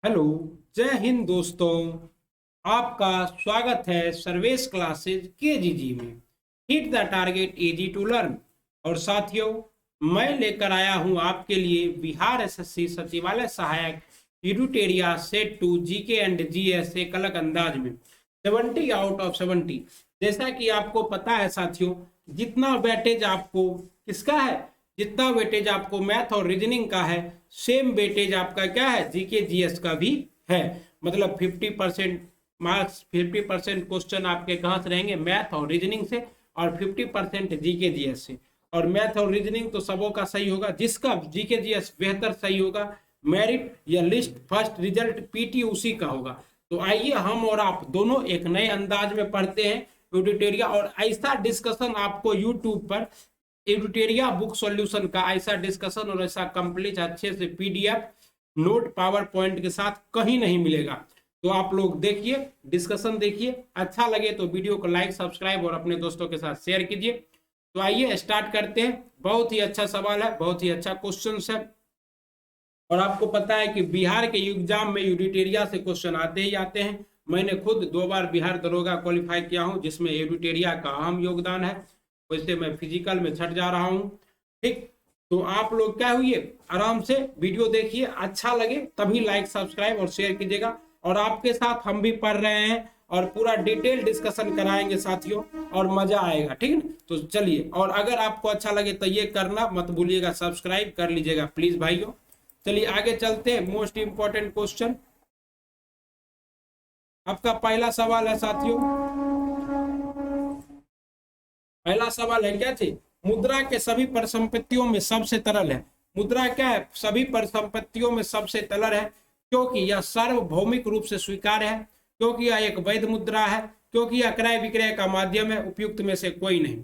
Hello, जय हिंद दोस्तों। आपका स्वागत है सर्वेश क्लासेज केजीजी में। Hit the target easy to learn. और साथियों, मैं लेकर आया हूं आपके लिए बिहार एसएससी सचिवालय सहायक एडुटेरिया सेट 2 जीके एंड जीएस एक अलग अंदाज में 70 आउट ऑफ 70। जैसा कि आपको पता है साथियों, जितना वेटेज आपको किसका है, जितना वेटेज आपको मैथ और रीजनिंग का है, सेम वेटेज आपका क्या है, जीके जीएस का भी है। मतलब 50% मार्क्स, 50% क्वेश्चन आपके कहाँ से रहेंगे, मैथ और रीजनिंग से, और 50% जीके जीएस से। और मैथ और रीजनिंग तो सबों का सही होगा, जिसका जीके जीएस बेहतर सही होगा, मेरिट या लिस्ट फर्स्ट रिजल्ट पीटी उसी का होगा। तो आइए हम और आप दोनों एक नए अंदाज में पढ़ते हैं एडुटेरिया, और ऐसा डिस्कशन आपको यूट्यूब पर एडुटेरिया बुक सॉल्यूशन का ऐसा डिस्कशन और ऐसा कंप्लीट अच्छे से पीडीएफ नोट पावर पॉइंट के साथ कहीं नहीं मिलेगा। तो आप लोग देखिए, डिस्कशन देखिए, अच्छा लगे तो वीडियो को लाइक सब्सक्राइब और अपने दोस्तों के साथ शेयर कीजिए। तो आइए स्टार्ट करते हैं। बहुत ही अच्छा सवाल है, बहुत ही अच्छा क्वेश्चन है। और आपको पता है कि बिहार के एग्जाम में एडुटेरिया से क्वेश्चन आते ही आते हैं। मैंने खुद 2 बार बिहार दरोगा क्वालिफाई किया हूं, जिसमें एडुटेरिया का अहम योगदान है। वैसे मैं फिजिकल में छट जा रहा हूं। ठीक, तो आप लोग क्या हुई, आराम से वीडियो देखिए, अच्छा लगे तभी लाइक सब्सक्राइब और शेयर कीजिएगा। और आपके साथ हम भी पढ़ रहे हैं और पूरा डिटेल डिस्कशन कराएंगे साथियों, और मजा आएगा। ठीक है, तो चलिए, और अगर आपको अच्छा लगे तो ये करना मत भूलिएगा, सब्सक्राइब कर लीजिएगा प्लीज भाइयों। चलिए आगे चलते हैं। मोस्ट इंपॉर्टेंट क्वेश्चन आपका पहला सवाल है साथियों। पहला सवाल है क्या थी, मुद्रा के सभी परिसंपत्तियों में सबसे तरल है। मुद्रा क्या है, सभी परिसंपत्तियों में सबसे तरल है, क्योंकि यह सार्वभौमिक रूप से स्वीकार्य है, क्योंकि यह एक वैध मुद्रा है, क्योंकि यह क्रय विक्रय का माध्यम है, उपयुक्त में से कोई नहीं।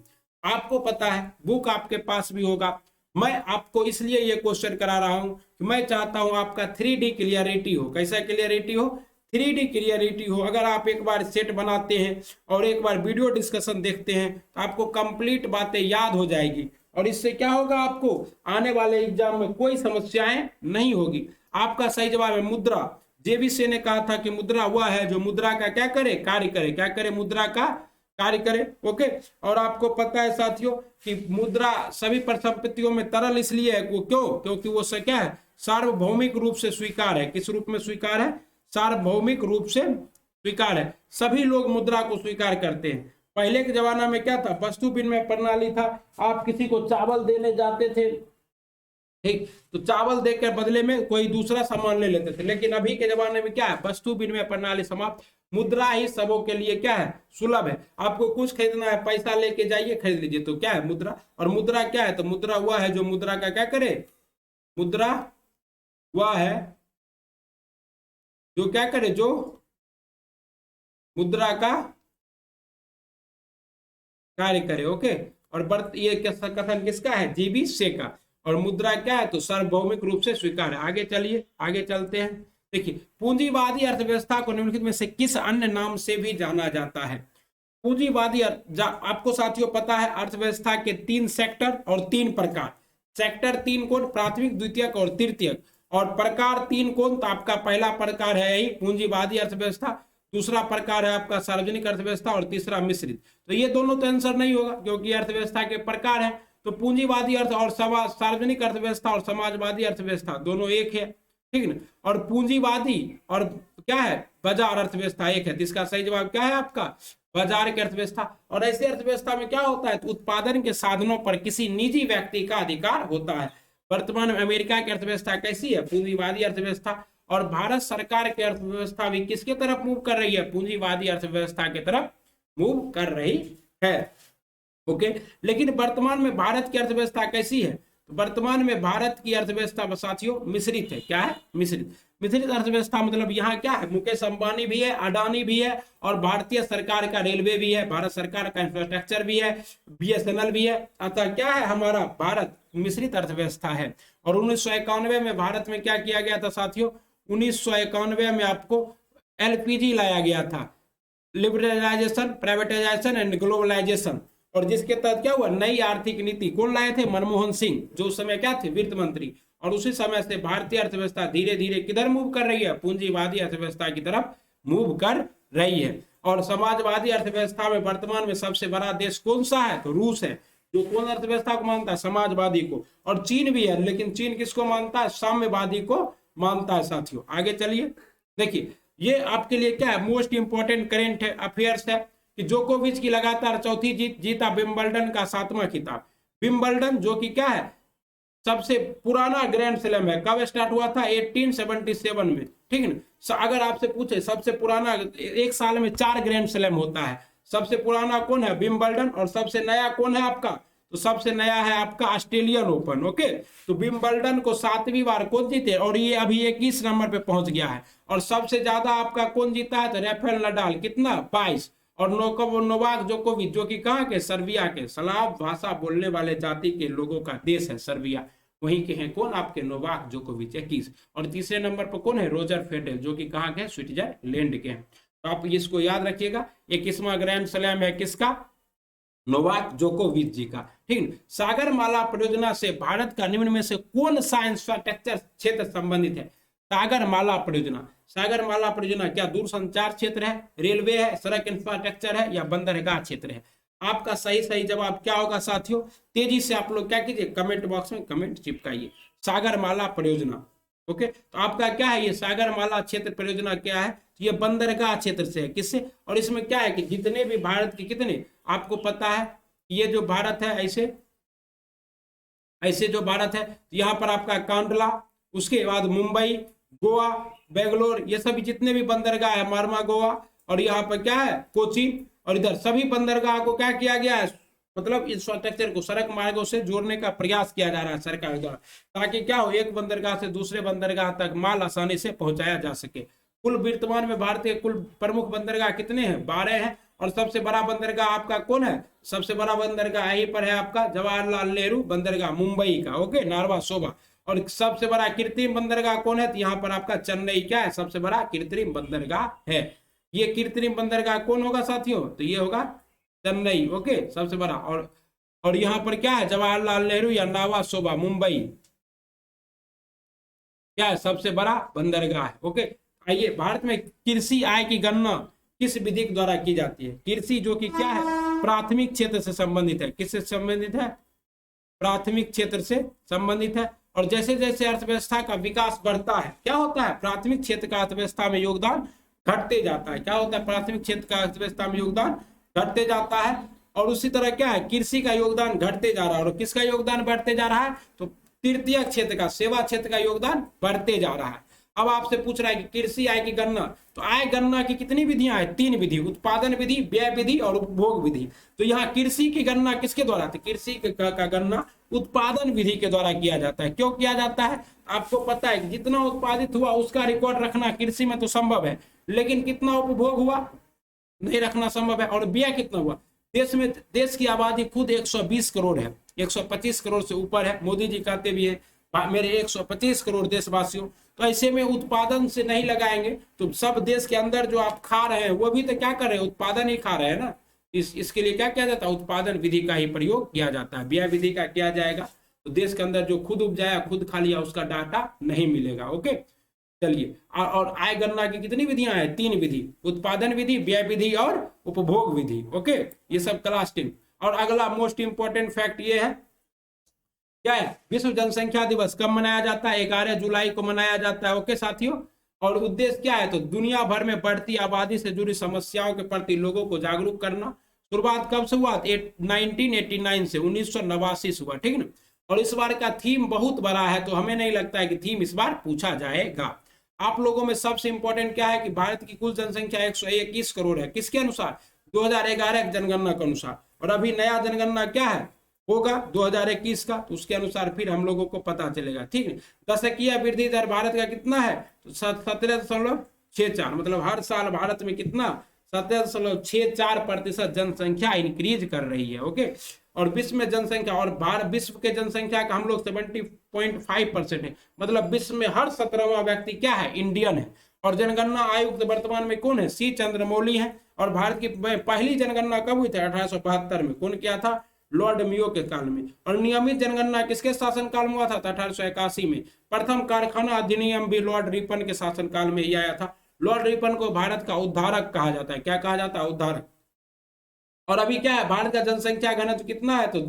आपको पता है, बुक आपके पास भी होगा। मैं आपको इसलिए ये क्वेश्चन करा रहा हूं कि मैं चाहता हूं आपका 3D क्लियरिटी हो। कैसा क्लियरिटी हो, 3D क्लियरिटी हो। अगर आप एक बार सेट बनाते हैं और एक बार वीडियो डिस्कशन देखते हैं तो आपको कंप्लीट बातें याद हो जाएगी, और इससे क्या होगा, आपको आने वाले एग्जाम में कोई समस्याएं नहीं होगी। आपका सही जवाब है मुद्रा। जेबीसी ने कहा था कि मुद्रा वह है जो मुद्रा का क्या करे, कार्य करे। क्या करे, मुद्रा का कार्य करे। ओके, और आपको पता है साथियों कि मुद्रा सभी परिसंपत्तियों में तरल इसलिए है, क्यों, क्योंकि वो क्या है, सार्वभौमिक रूप से स्वीकार है। किस रूप में स्वीकार है, सार्वभौमिक रूप से स्वीकार है। सभी लोग मुद्रा को स्वीकार करते हैं। पहले के जमाना में क्या था, वस्तु विनिमय प्रणाली था। आप किसी को चावल देने जाते थे, ठीक, तो चावल देकर बदले में कोई दूसरा सामान ले लेते थे। लेकिन अभी के जमाने में क्या है, वस्तु विनिमय प्रणाली समाप्त। मुद्रा ही सबों के लिए क्या है, सुलभ है। आपको कुछ खरीदना है, पैसा लेके जाइए, खरीद लीजिए। तो क्या है, मुद्रा। और मुद्रा क्या है, तो मुद्रा वह है जो मुद्रा का क्या करे, मुद्रा वह है जो क्या करे, जो मुद्रा का कार्य करे। ओके, और ये कथन किसका है, जीबी से का। और मुद्रा क्या है, तो सार्वभौमिक रूप से स्वीकार है। आगे चलिए, आगे चलते हैं। देखिए, पूंजीवादी अर्थव्यवस्था को निम्नलिखित में से किस अन्य नाम से भी जाना जाता है। पूंजीवादी आपको साथियों पता है, अर्थव्यवस्था के 3 सेक्टर और 3 प्रकार। सेक्टर 3 कौन, प्राथमिक, द्वितीयक और तृतीयक। और प्रकार 3 कौन, तो आपका पहला प्रकार है यही पूंजीवादी अर्थव्यवस्था, दूसरा प्रकार है आपका सार्वजनिक अर्थव्यवस्था, और तीसरा मिश्रित। तो ये दोनों तो आंसर नहीं होगा, क्योंकि अर्थव्यवस्था के प्रकार है। तो पूंजीवादी अर्थ और सार्वजनिक अर्थव्यवस्था और समाजवादी अर्थव्यवस्था दोनों एक है, ठीक ना। और पूंजीवादी और क्या है, बाजार अर्थव्यवस्था एक है। तो इसका सही जवाब क्या है आपका, बाजार की अर्थव्यवस्था। और ऐसी अर्थव्यवस्था में क्या होता है, तो उत्पादन के साधनों पर किसी निजी व्यक्ति का अधिकार होता है। वर्तमान में अमेरिका की अर्थव्यवस्था कैसी है, पूंजीवादी अर्थव्यवस्था। और भारत सरकार की अर्थव्यवस्था भी किसके तरफ मूव कर रही है, पूंजीवादी अर्थव्यवस्था की तरफ मूव कर रही है। ओके, लेकिन वर्तमान में भारत की अर्थव्यवस्था कैसी है, तो वर्तमान में भारत की अर्थव्यवस्था साथियों मिश्रित है। क्या है, मिश्रित। मिश्रित अर्थव्यवस्था मतलब यहाँ क्या है, मुकेश अंबानी भी है, अडानी भी है, और भारतीय सरकार का रेलवे भी है, भारत सरकार का इंफ्रास्ट्रक्चर भी है, बीएसएनएल भी है। अतः क्या है, हमारा भारत मिश्रित अर्थव्यवस्था है। और 1991 में भारत में क्या किया गया था साथियों, 1991 में आपको एलपीजी लाया गया था, लिबरलाइजेशन, प्राइवेटाइजेशन एंड ग्लोबलाइजेशन। और जिसके तहत क्या हुआ, नई आर्थिक नीति कौन लाए थे, मनमोहन सिंह, जो उस समय क्या थे, वित्त मंत्री। और उसी समय से भारतीय अर्थव्यवस्था धीरे धीरे किधर मूव कर रही है, पूंजीवादी अर्थव्यवस्था की तरफ मूव कर रही है। और समाजवादी अर्थव्यवस्था में वर्तमान में सबसे बड़ा देश कौन सा है, तो रूस है, जो कौन अर्थव्यवस्था को मानता है, समाजवादी को। और चीन भी है, लेकिन चीन किसको मानता है, साम्यवादी को मानता है साथियों। आगे चलिए, देखिए ये आपके लिए क्या है, मोस्ट इंपोर्टेंट करेंट अफेयर्स है कि जोकोविच की लगातार चौथी जीत, जीता विंबलडन का 7वां खिताब। विंबलडन जो कि क्या है, सबसे पुराना ग्रैंड स्लैम है, कब स्टार्ट हुआ था, 1877 में, ठीक है ना। अगर आपसे पूछे सबसे पुराना, एक साल में 4 ग्रैंड स्लैम होता है, सबसे पुराना कौन है, विंबलडन, और सबसे नया कौन है आपका, तो सबसे नया है आपका ऑस्ट्रेलियन ओपन। ओके, तो विंबलडन को 7वीं बार कौन जीते, और ये अभी 21 नंबर पे पहुंच गया है। और सबसे ज्यादा आपका कौन जीता है, तो राफेल नडाल, कितना, 22। और नोवाक जोकोविच, जो कि कहाँ के, सर्बिया के, स्लाव भाषा बोलने वाले जाति के लोगों का देश है सर्बिया, वहीं के हैं कौन, आपके नोवाक जोकोविच 21। और तीसरे नंबर पर कौन है, रोजर फेडरर, जो कि कहाँ के, स्विट्जरलैंड के हैं। तो आप इसको याद रखिएगा, 21वां ग्रैंड स्लैम है किसका, नोवाक जोकोविच जी का, ठीक है। सागरमाला परियोजना से भारत का निम्न में से कौन सा इंफ्रास्ट्रक्चर क्षेत्र संबंधित है, सागरमाला परियोजना। सागरमाला परियोजना क्या दूरसंचार क्षेत्र है, रेलवे है, सड़क इंफ्रास्ट्रक्चर है, या बंदरगाह क्षेत्र है। आपका सही जवाब क्या होगा साथियों, तेजी से आप लोग क्या कीजिए, कमेंट बॉक्स में कमेंट चिपकाइए, सागरमाला परियोजना। ओके, तो आपका क्या है, ये सागरमाला क्षेत्र परियोजना क्या है, तो ये बंदरगाह क्षेत्र से है, किससे, और इसमें क्या है कि जितने भी भारत के कितने, आपको पता है ये जो भारत है, ऐसे जो भारत है, यहाँ पर आपका कांडला, उसके बाद मुंबई, गोवा, बेंगलोर, ये सभी जितने भी बंदरगाह है, मार्मा गोवा, और यहाँ पर क्या है, कोचीन, और इधर सभी बंदरगाह को क्या किया गया है, मतलब इंफ्रास्ट्रक्चर को सड़क मार्गों से जोड़ने का प्रयास किया जा रहा है सरकार द्वारा, ताकि क्या हो, एक बंदरगाह से दूसरे बंदरगाह तक माल आसानी से पहुंचाया जा सके। कुल वर्तमान में भारतीय कुल प्रमुख बंदरगाह कितने हैं, 12 हैं। और सबसे बड़ा बंदरगाह आपका कौन है, सबसे बड़ा बंदरगाह यहीं पर है आपका जवाहरलाल नेहरू बंदरगाह, मुंबई का, ओके, नारवा शोभा। और सबसे बड़ा कृत्रिम बंदरगाह कौन है, तो यहाँ पर आपका चेन्नई क्या है, सबसे बड़ा कृत्रिम बंदरगाह है। ये कृत्रिम बंदरगाह कौन होगा साथियों, तो ये होगा चेन्नई, ओके, सबसे बड़ा। और यहाँ पर क्या है, जवाहरलाल नेहरू या नावा शोभा, मुंबई क्या है, सबसे बड़ा बंदरगाह है। ओके, आइए, भारत में कृषि आय की गणना किस विधि के द्वारा की जाती है, कृषि जो कि क्या है, प्राथमिक क्षेत्र से संबंधित है, किससे संबंधित है, प्राथमिक क्षेत्र से संबंधित है। और जैसे जैसे अर्थव्यवस्था का विकास बढ़ता है, क्या होता है, प्राथमिक क्षेत्र का अर्थव्यवस्था में योगदान घटते जाता है, क्या होता है, प्राथमिक क्षेत्र का अर्थव्यवस्था में योगदान घटते जाता है। और उसी तरह क्या है, कृषि का योगदान घटते जा रहा है, और किसका योगदान बढ़ते जा रहा है, तो तृतीय क्षेत्र का, सेवा क्षेत्र का योगदान बढ़ते जा रहा है। अब आपसे पूछ रहा है कि कृषि आय की गणना, तो आय गणना की कितनी विधियां हैं, 3 विधि, उत्पादन विधि, व्यय विधि और उपभोग विधि। तो यहाँ कृषि की गणना किसके द्वारा, कृषि का गणना उत्पादन विधि के द्वारा किया जाता है। क्यों किया जाता है, आपको पता है जितना उत्पादित हुआ उसका रिकॉर्ड रखना कृषि में तो संभव है, लेकिन कितना उपभोग हुआ नहीं रखना संभव है। और व्यय कितना हुआ, देश की आबादी खुद 120 करोड़ है, 125 करोड़ से ऊपर है, मोदी जी कहते भी है मेरे 125 करोड़ देशवासियों। तो ऐसे में उत्पादन से नहीं लगाएंगे तो सब देश के अंदर जो आप खा रहे हैं वो भी तो क्या कर रहे हैं, उत्पादन ही खा रहे हैं ना। इसके लिए क्या किया जाता है, उत्पादन विधि का ही प्रयोग किया जाता है। व्यय विधि का किया जाएगा तो देश के अंदर जो खुद उपजाया खुद खा लिया उसका डाटा नहीं मिलेगा। ओके, चलिए, और आय गणना की कितनी विधियां हैं, 3 विधि, उत्पादन विधि, व्यय विधि और उपभोग विधि। ओके, ये सब क्लास 10। और अगला मोस्ट इंपोर्टेंट फैक्ट ये है, क्या है, विश्व जनसंख्या दिवस कब मनाया जाता है, 11 जुलाई को मनाया जाता है। ओके साथियों, और उद्देश्य क्या है, तो दुनिया भर में बढ़ती आबादी से जुड़ी समस्याओं के प्रति लोगों को जागरूक करना। शुरुआत कब से हुआ, 1989 से, 1989 से हुआ, ठीक है ना। और इस बार का थीम बहुत बड़ा है, तो हमें नहीं लगता है कि थीम इस बार पूछा जाएगा। आप लोगों में सबसे इंपॉर्टेंट क्या है कि भारत की कुल जनसंख्या 121 करोड़ है, किसके अनुसार, 2011 जनगणना के अनुसार। और अभी नया जनगणना क्या है होगा 2021 का, तो उसके अनुसार फिर हम लोगों को पता चलेगा, ठीक है। दशकीय वृद्धि दर भारत का कितना है, तो 17.64, मतलब हर साल भारत में कितना, 17.64% जनसंख्या इंक्रीज कर रही है। ओके, और विश्व में जनसंख्या, और विश्व के जनसंख्या का हम लोग 70.5% है, मतलब विश्व में हर 17वां व्यक्ति क्या है, इंडियन है। और जनगणना आयुक्त वर्तमान में कौन है? सी चंद्रमौली है। और भारत की पहली जनगणना कब हुई थी? 1872 में। कौन किया था? लॉर्ड मियो के काल में। और नियमित जनगणना किसके शासनकाल में हुआ था? 1881 में। प्रथम कारखाना अधिनियम भी लॉर्ड रिपन के शासनकाल में ही आया था। लॉर्ड रिपन को भारत का उद्धारक कहा जाता है। क्या कहा जाता है? उद्धारक। और अभी क्या है? भारत का जनसंख्या घनत्व कितना है? तो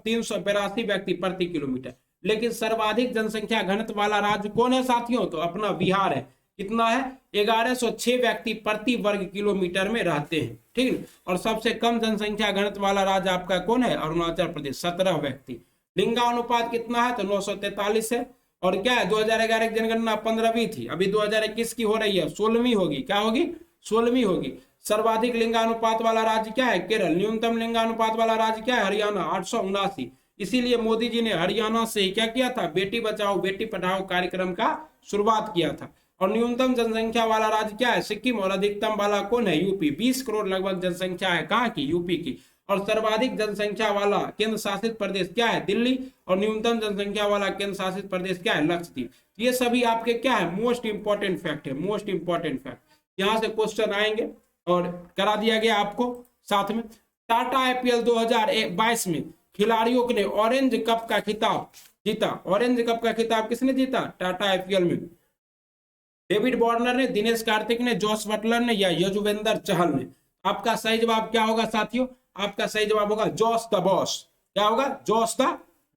382 व्यक्ति प्रति किलोमीटर। लेकिन सर्वाधिक जनसंख्या घनत्व वाला राज्य कौन है साथियों? तो अपना बिहार है। कितना है? 1106 व्यक्ति प्रति वर्ग किलोमीटर में रहते हैं। ठीक है। और सबसे कम जनसंख्या घनत्व वाला राज्य आपका कौन है? अरुणाचल प्रदेश, 17 व्यक्ति। लिंगानुपात कितना है? तो 943 है। और क्या है? 2011 की जनगणना 15वीं थी, अभी 2021 की हो रही है, 16वीं होगी। क्या होगी? 16वीं होगी। सर्वाधिक लिंगानुपात वाला राज्य क्या है? केरल। न्यूनतम लिंगानुपात वाला राज्य क्या है? हरियाणा, 879। इसीलिए मोदी जी ने हरियाणा से क्या किया था? बेटी बचाओ बेटी पढ़ाओ कार्यक्रम का शुरुआत किया था। और न्यूनतम जनसंख्या वाला राज्य क्या है? सिक्किम। और अधिकतम वाला कौन है? यूपी। 20 करोड़ लगभग जनसंख्या है कहाँ की? यूपी की। और सर्वाधिक जनसंख्या वाला केंद्र शासित प्रदेश क्या है? दिल्ली। और न्यूनतम जनसंख्या वाला केंद्र शासित प्रदेश क्या है? लक्षद्वीप। ये सभी आपके क्या है? मोस्ट इंपॉर्टेंट फैक्ट है, मोस्ट इंपॉर्टेंट फैक्ट। यहां से क्वेश्चन आएंगे और करा दिया गया आपको साथ में। टाटा आईपीएल 2022 में खिलाड़ियों ने ऑरेंज कप का खिताब जीता। ऑरेंज कप का खिताब किसने जीता? टाटा आईपीएल में डेविड वार्नर ने, दिनेश कार्तिक ने, जॉस बटलर ने या यजुवेंद्र चहल ने। आपका सही जवाब क्या होगा साथियों? आपका सही जवाब होगा जॉस द बॉस। क्या होगा? Jos the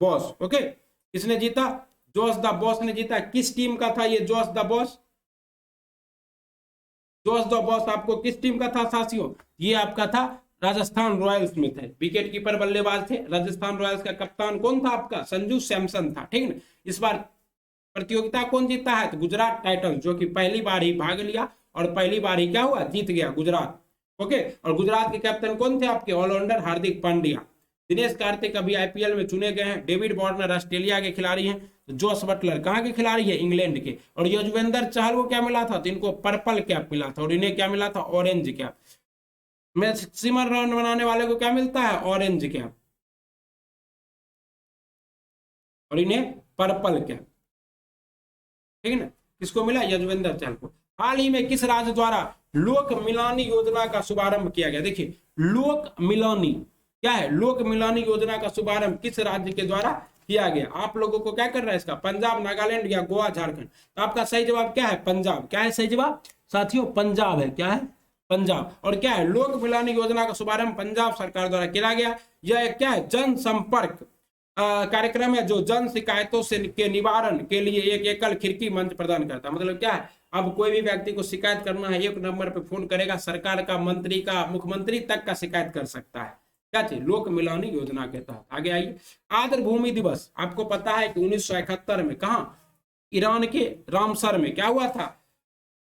boss. ओके। किसने जीता? जॉस द बॉस ने जीता। किस टीम का था ये Jos the boss? Jos the boss आपको किस टीम का था साथियों? ये आपका था राजस्थान रॉयल्स में थे। विकेट कीपर बल्लेबाज थे। राजस्थान रॉयल्स का कप्तान कौन था आपका? संजू सैमसन था। ठीक है। इस बार प्रतियोगिता कौन जीता है? तो गुजरात टाइटंस, जो कि पहली बार ही भाग लिया और पहली बार ही क्या हुआ? जीत गया गुजरात। ओके। और गुजरात के कैप्टन कौन थे आपके? ऑलराउंडर हार्दिक पांड्या। दिनेश कार्तिक अभी आईपीएल में चुने गए हैं। डेविड वार्नर ऑस्ट्रेलिया के खिलाड़ी हैं। तो जॉस बटलर कहाँ के खिलाड़ी है? इंग्लैंड के। और यजुवेंद्र चहल को क्या मिला था? तो इनको पर्पल कैप मिला था और इन्हें क्या मिला था? Orange cap. मैक्सिमम रन बनाने वाले को क्या मिलता है? Orange cap. और इन्हें पर्पल कैप। ठीक है ना। किसको मिला? यजुवेंद्र चहल को। हाल ही में किस राज्य द्वारा लोक मिलानी योजना का शुभारंभ किया गया? देखिए, लोक मिलानी क्या है? लोक मिलानी योजना का शुभारंभ किस राज्य के द्वारा किया गया? आप लोगों को क्या कर रहा है इसका? पंजाब, नागालैंड या गोवा, झारखंड। तो आपका सही जवाब क्या है? पंजाब। क्या है सही जवाब साथियों? पंजाब है। क्या है? पंजाब। और क्या है? लोक मिलानी योजना का शुभारंभ पंजाब सरकार द्वारा किया गया। यह एक क्या है? जनसंपर्क कार्यक्रम है जो जन शिकायतों से के निवारण के लिए एक एकल खिड़की मंच प्रदान करता है। मतलब क्या है? अब कोई भी व्यक्ति को शिकायत करना है, एक नंबर पे फोन करेगा, सरकार का, मंत्री का, मुख्यमंत्री तक का शिकायत कर सकता है। क्या चीज? लोक मिलानी योजना के तहत। आगे आइए। आर्द्र भूमि दिवस आपको पता है कि 1971 में कहा? ईरान के रामसर में क्या हुआ था?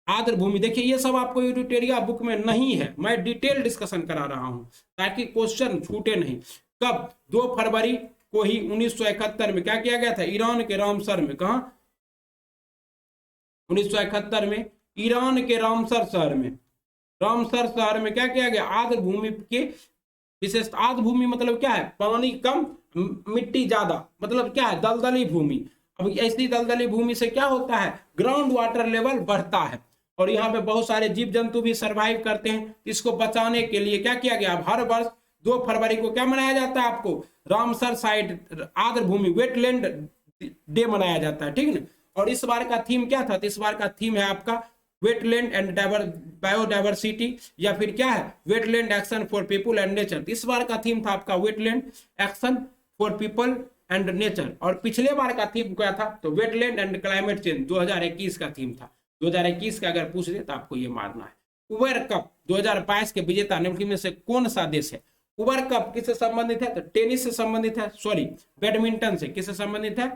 आर्द्र भूमि। देखिए, ये सब आपको यूटिटेरिया बुक में नहीं है, मैं डिटेल डिस्कशन करा रहा हूं ताकि क्वेश्चन छूटे नहीं। कब? 2 फरवरी को ही 1971 में क्या किया गया था? ईरान के रामसर में। कहा? 1971 में ईरान के रामसर शहर में। रामसर शहर में क्या किया गया? आर्द्र भूमि के विशेष। आर्द्र भूमि मतलब क्या है? पानी कम, मिट्टी ज्यादा, मतलब क्या है? दलदली भूमि। अब ऐसी दलदली भूमि से क्या होता है? ग्राउंड वाटर लेवल बढ़ता है और यहाँ पे बहुत सारे जीव जंतु भी सरवाइव करते हैं। इसको बचाने के लिए क्या किया गया? अब हर वर्ष 2 फरवरी को क्या मनाया जाता है आपको? रामसर साइट आर्द्र भूमि वेटलैंड डे मनाया जाता है। ठीक है ना। और इस बार का थीम क्या था? इस बार का थीम है आपका वेटलैंड एंड बायोडाइवर्सिटी, या फिर क्या है? Wetland action for people and nature. इस बार का थीम था आपका wetland action for people and nature. और पिछले बार का थीम क्या था? तो वेटलैंड एंड क्लाइमेट चेंज 2021 का थीम था। 2021 का अगर पूछ दे तो आपको ये मारना है। उबर कप 2022 के विजेता निम्नलिखित में से कौन सा देश है? उबर कप किससे संबंधित है? तो टेनिस से संबंधित है, सॉरी बैडमिंटन से। किससे संबंधित है?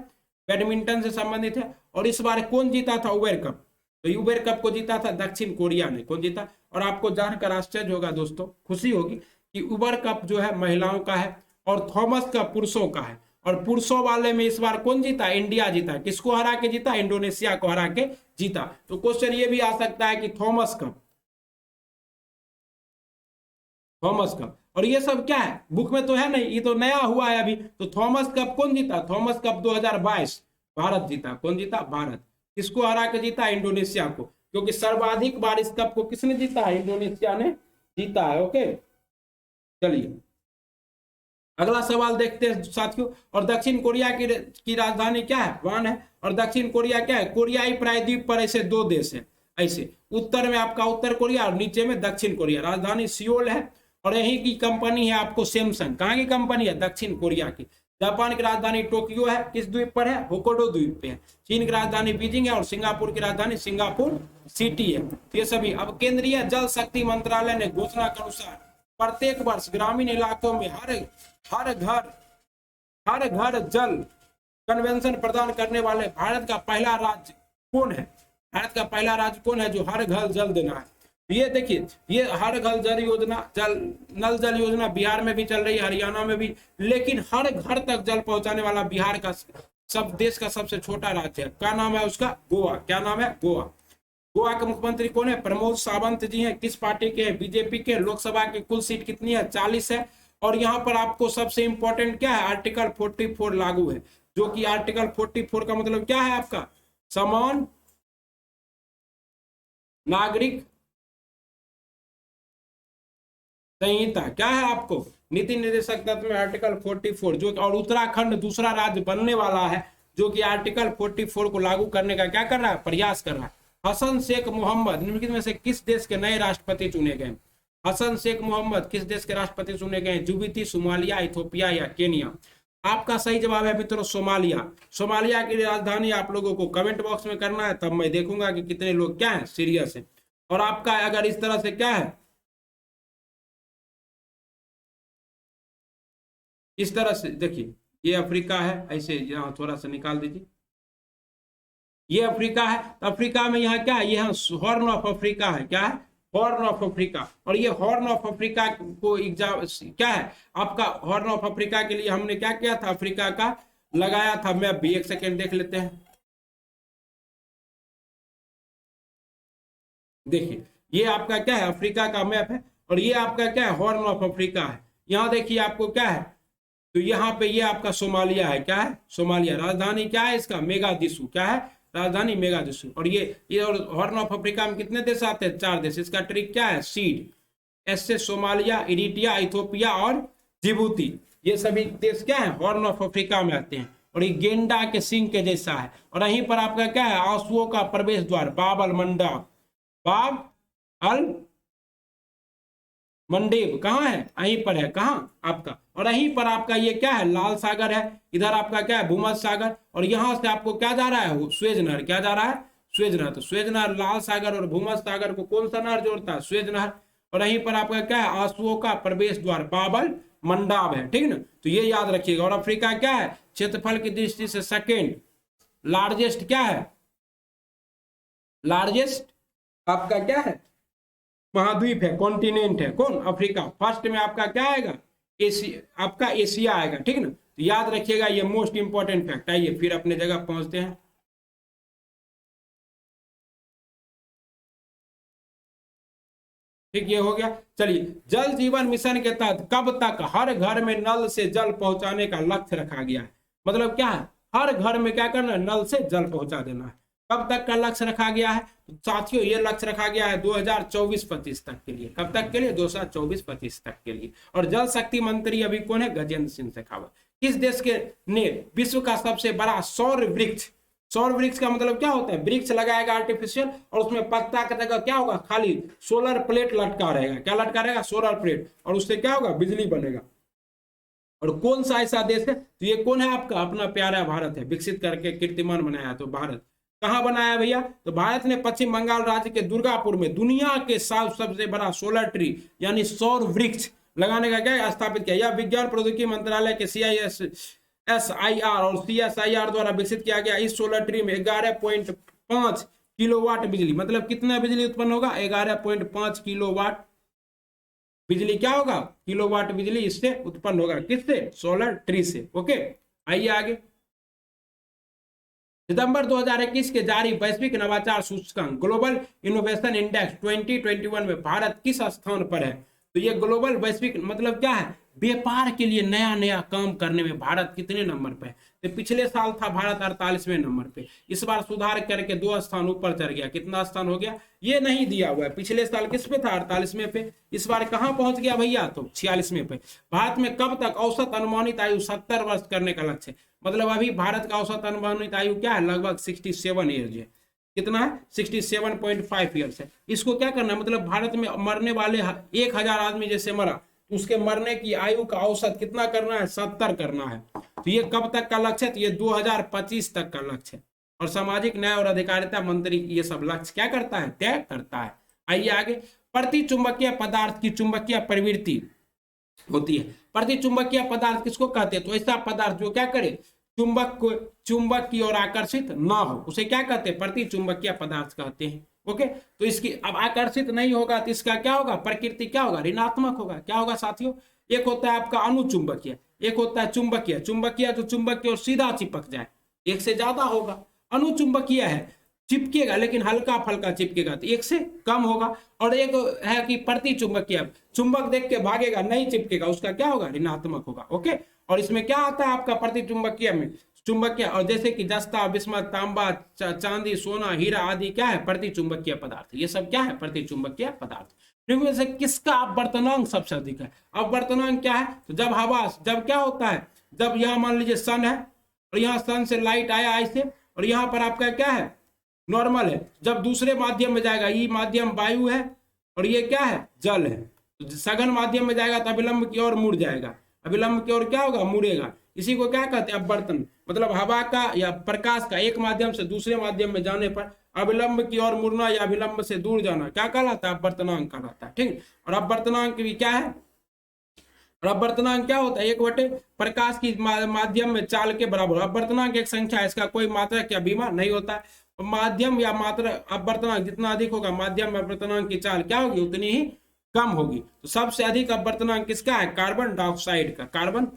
बैडमिंटन से संबंधित है। और इस बार कौन जीता था उबर कप? तो उबर कप को जीता था दक्षिण कोरिया ने। कौन जीता? और आपको जानकर आश्चर्य होगा दोस्तों, खुशी होगी कि उबर कप जो है महिलाओं का है और थॉमस कप पुरुषों का है। और पुरुषों वाले में इस बार कौन जीता? इंडिया जीता। किसको हरा के जीता? इंडोनेशिया को हरा के जीता। तो क्वेश्चन ये भी आ सकता है कि थॉमस कप, थॉमस कप। और ये सब क्या है? बुक में तो है नहीं, ये तो नया हुआ है अभी। तो थॉमस कप कौन जीता? थॉमस कप 2022 भारत जीता। कौन जीता? भारत। किसको हरा के जीता? इंडोनेशिया को। क्योंकि सर्वाधिक बार इस कप को किसने जीता है? इंडोनेशिया ने जीता है। ओके, चलिए अगला सवाल देखते हैं साथियों। और दक्षिण कोरिया की राजधानी क्या है? वुहान है। और दक्षिण कोरिया क्या है? कोरियाई प्रायद्वीप पर ऐसे दो देश है, ऐसे उत्तर में आपका उत्तर कोरिया और नीचे में दक्षिण कोरिया। राजधानी सियोल है और यही की कंपनी है आपको सैमसंग। कहाँ की कंपनी है? दक्षिण कोरिया की। जापान की राजधानी टोक्यो है, किस द्वीप पर है? होक्काइडो द्वीप पे है। चीन की राजधानी बीजिंग है और सिंगापुर की राजधानी सिंगापुर सिटी है। ये सभी। अब केंद्रीय जल शक्ति मंत्रालय ने घोषणा के अनुसार प्रत्येक वर्ष ग्रामीण इलाकों में हर घर जल कन्वेंशन प्रदान करने वाले भारत का पहला राज्य कौन है? भारत का पहला राज्य कौन है जो हर घर जल देना है? ये देखिए, ये हर घर जल योजना, नल जल योजना बिहार में भी चल रही है, हरियाणा में भी, लेकिन हर घर तक जल पहुंचाने वाला बिहार का सब देश का सबसे छोटा राज्य है। क्या नाम है उसका? गोवा। क्या नाम है? गोवा। गोवा के मुख्यमंत्री कौन है? प्रमोद सावंत जी हैं। किस पार्टी के हैं? बीजेपी के। लोकसभा की कुल सीट कितनी है? 40 है। और यहाँ पर आपको सबसे इंपॉर्टेंट क्या है? आर्टिकल 44 लागू है, जो कि आर्टिकल 44 का मतलब क्या है आपका? समान नागरिक संहिता। क्या है आपको? नीति निर्देशक तत्व में आर्टिकल 44 जो, और उत्तराखंड दूसरा राज्य बनने वाला है जो कि आर्टिकल 44 को लागू करने का क्या कर रहा है? प्रयास कर रहा है। हसन शेख मोहम्मद निम्नलिखित में से किस देश के नए राष्ट्रपति चुने गए? हसन शेख मोहम्मद किस देश के राष्ट्रपति चुने गए? जिबूती, सोमालिया, इथियोपिया या केनिया? आपका सही जवाब है मित्रों सोमालिया। सोमालिया की राजधानी आप लोगों को कमेंट बॉक्स में करना है, तब मैं देखूंगा कि कितने लोग क्या है सीरियस है। और आपका अगर इस तरह से क्या है, इस तरह से देखिए, ये अफ्रीका है, ऐसे यहाँ थोड़ा सा निकाल दीजिए, ये अफ्रीका है। तो अफ्रीका में यहाँ क्या है? यहाँ हॉर्न ऑफ अफ्रीका है। क्या है? Horn of Africa. और ये हॉर्न ऑफ अफ्रीका को एग्जाम क्या है आपका? हॉर्न ऑफ अफ्रीका के लिए हमने क्या किया था? अफ्रीका का लगाया था मैप भी। एक सेकेंड देख लेते हैं। देखिए, ये आपका क्या है? अफ्रीका का मैप है। और ये आपका क्या है? हॉर्न ऑफ अफ्रीका है। यहाँ देखिए आपको क्या है, तो यहाँ पे ये आपका सोमालिया है। क्या है? सोमालिया। राजधानी क्या है इसका? मेगादिशु। क्या है? राजधानी मेगादिशु। और ये और हॉर्न ऑफ अफ्रीका में कितने देश आते हैं? 4 देश। इसका ट्रिक क्या है? सीड। एस से सोमालिया, इरिट्रिया, इथियोपिया और जिबूती, ये सभी देश क्या है? हॉर्न ऑफ अफ्रीका में आते हैं। और ये गेंडा के सिंह के जैसा है। और यहीं पर आपका क्या है? आंसुओं का प्रवेश द्वार बाब अल मंडब। बाब अल मंडेब कहाँ है? यहीं पर है। कहाँ आपका? और यहीं पर आपका ये क्या है? लाल सागर है। इधर आपका क्या है? भूमध्य सागर। और यहां से आपको क्या जा रहा है? स्वेज नहर। क्या जा रहा है? स्वेज नहर। तो स्वेज नहर लाल सागर और भूमध्य सागर को कौन सा नहर जोड़ता है? स्वेज नहर। और यहीं पर आपका क्या है? आंसुओं का प्रवेश द्वार बाब अल मंडाब है। ठीक ना? तो ये याद रखिएगा। और अफ्रीका क्या है? क्षेत्रफल की दृष्टि से सेकेंड लार्जेस्ट क्या है? लार्जेस्ट आपका क्या है? महाद्वीप है, कॉन्टिनेंट है। कौन? अफ्रीका। फर्स्ट में आपका क्या आएगा? एशिया। आपका एशिया आएगा। ठीक ना? तो याद रखिएगा, ये मोस्ट इंपॉर्टेंट फैक्ट। आइए फिर अपने जगह पहुंचते हैं। ठीक, ये हो गया। चलिए, जल जीवन मिशन के तहत कब तक हर घर में नल से जल पहुंचाने का लक्ष्य रखा गया है? मतलब क्या है? हर घर में क्या करना है? नल से जल पहुंचा देना है। कब तक का लक्ष्य रखा गया है? तो साथियों, ये लक्ष्य रखा गया है 2024-25 तक के लिए। कब तक के लिए? 2024-25 तक के लिए। और जल शक्ति मंत्री अभी कौन है? गजेंद्र सिंह शेखावत। किस देश के ने विश्व का सबसे बड़ा सौर वृक्ष, सौर वृक्ष का मतलब क्या होता है? वृक्ष लगाएगा आर्टिफिशियल, और उसमें पत्ता की जगह क्या होगा? खाली सोलर प्लेट लटका रहेगा। क्या लटका रहेगा? Solar plate. और उससे क्या होगा? बिजली बनेगा। और कौन सा ऐसा देश है? तो ये कौन है आपका? अपना प्यारा भारत है। विकसित करके कीर्तिमान बनाया तो भारत। कहां बनाया भैया? तो भारत ने पश्चिम बंगाल राज्य के दुर्गापुर में दुनिया के सबसे बड़ा सोलर ट्री यानी सौर वृक्ष लगाने का क्या स्थापित किया? यह विज्ञान प्रौद्योगिकी मंत्रालय के CISSIR और CSIR द्वारा विकसित किया गया। इस सोलर ट्री में 11.5 किलोवाट बिजली, मतलब कितना बिजली उत्पन्न होगा? 11.5 किलोवाट बिजली क्या होगा? किलोवाट बिजली इससे उत्पन्न होगा। किससे? सोलर ट्री से। ओके, आइए आगे। सितंबर 2021 के जारी वैश्विक नवाचार सूचकांक ग्लोबल इनोवेशन इंडेक्स 2021 में भारत किस स्थान पर है? तो ये ग्लोबल वैश्विक मतलब क्या है? व्यापार के लिए नया नया काम करने में भारत कितने नंबर पे है? तो पिछले साल था भारत 48वें नंबर पे, इस बार सुधार करके 2 स्थान ऊपर चढ़ गया। कितना स्थान हो गया ये नहीं दिया हुआ है। पिछले साल किस पे था? 48वें पे। इस बार कहां पहुंच गया भैया? तो 46वें पे। भारत में कब तक औसत अनुमानित आयु 70 वर्ष करने का लक्ष्य है। मतलब अभी भारत का औसत अनुमानित आयु क्या है? लगभग 67 ईयर्स है। कितना है? 67.5 ईयर्स है। इसको क्या करना है? मतलब भारत में मरने वाले 1000 आदमी जैसे मरा, उसके मरने की आयु का औसत कितना करना है? 70 करना है। तो ये कब तक का लक्ष्य है? तो ये 2025 तक का लक्ष्य है। और सामाजिक न्याय और अधिकारिता मंत्री ये सब लक्ष्य क्या करता है? तय करता है। आइए आगे। प्रति चुंबकीय पदार्थ की चुंबकीय प्रवृत्ति होती है। प्रति चुंबकीय पदार्थ किसको कहते हैं? तो ऐसा पदार्थ जो क्या करे? चुंबक की ओर आकर्षित ना हो, उसे क्या कहते हैं? प्रति चुंबकीय पदार्थ कहते हैं। ओके, तो इसकी अब आकर्षित नहीं होगा तो इसका क्या होगा? प्रकृति क्या होगा? ऋणात्मक होगा। क्या होगा साथियों? एक होता है आपका अनुचुंबकीय, एक होता है चुंबकीय। चुंबकीय तो चुंबक की ओर सीधा चिपक जाए, एक से ज्यादा होगा। अनुचुंबकीय है, चिपकेगा लेकिन हल्का फल्का चिपकेगा, तो एक से कम होगा। और एक है कि प्रति चुंबकीय, चुंबक देख के भागेगा, नहीं चिपकेगा, उसका क्या होगा? ऋणात्मक होगा। ओके, और इसमें क्या आता है आपका प्रति चुंबकीय में? चुंबकीय, और जैसे कि जस्ता, बिस्मत, तांबा, चांदी, सोना, हीरा आदि क्या है? प्रति चुंबकीय पदार्थ। ये सब क्या है? प्रति चुंबकीय पदार्थ। इनमें से किसका अपवर्तनांक सबसे अधिक है? अपवर्तनांक क्या है? तो जब हवा, जब क्या होता है? जब यहाँ मान लीजिए सन है और यहाँ सन से लाइट आया ऐसे, और यहाँ पर आपका क्या है? नॉर्मल है। जब दूसरे माध्यम में जाएगा, ये माध्यम वायु है और ये क्या है? जल है। तो सघन माध्यम में जाएगा तो अभिलंब की ओर मुड़ जाएगा, अभिलंब की ओर क्या होगा? मुड़ेगा। इसी को क्या कहते हैं? अपवर्तन। मतलब हवा का या प्रकाश का एक माध्यम से दूसरे माध्यम में जाने पर अभिलंब की ओर मुड़ना या अभिलंब से दूर जाना क्या कहलाता है? अपवर्तनांक कहलाता है। ठीक। और अपवर्तनांक भी क्या है? और अपवर्तनांक क्या होता है? 1/, प्रकाश की माध्यम में चाल के बराबर। अपवर्तनांक एक संख्या है, इसका कोई मात्रक या बीमा नहीं होता है। माध्यम या मात्रा अपवर्तनांक जितना अधिक होगा, माध्यम अपवर्तनांक की चाल क्या होगी? उतनी ही कम होगी। तो सबसे अधिक अपवर्तनांक किसका है? कार्बन डाइऑक्साइड का, कार्बन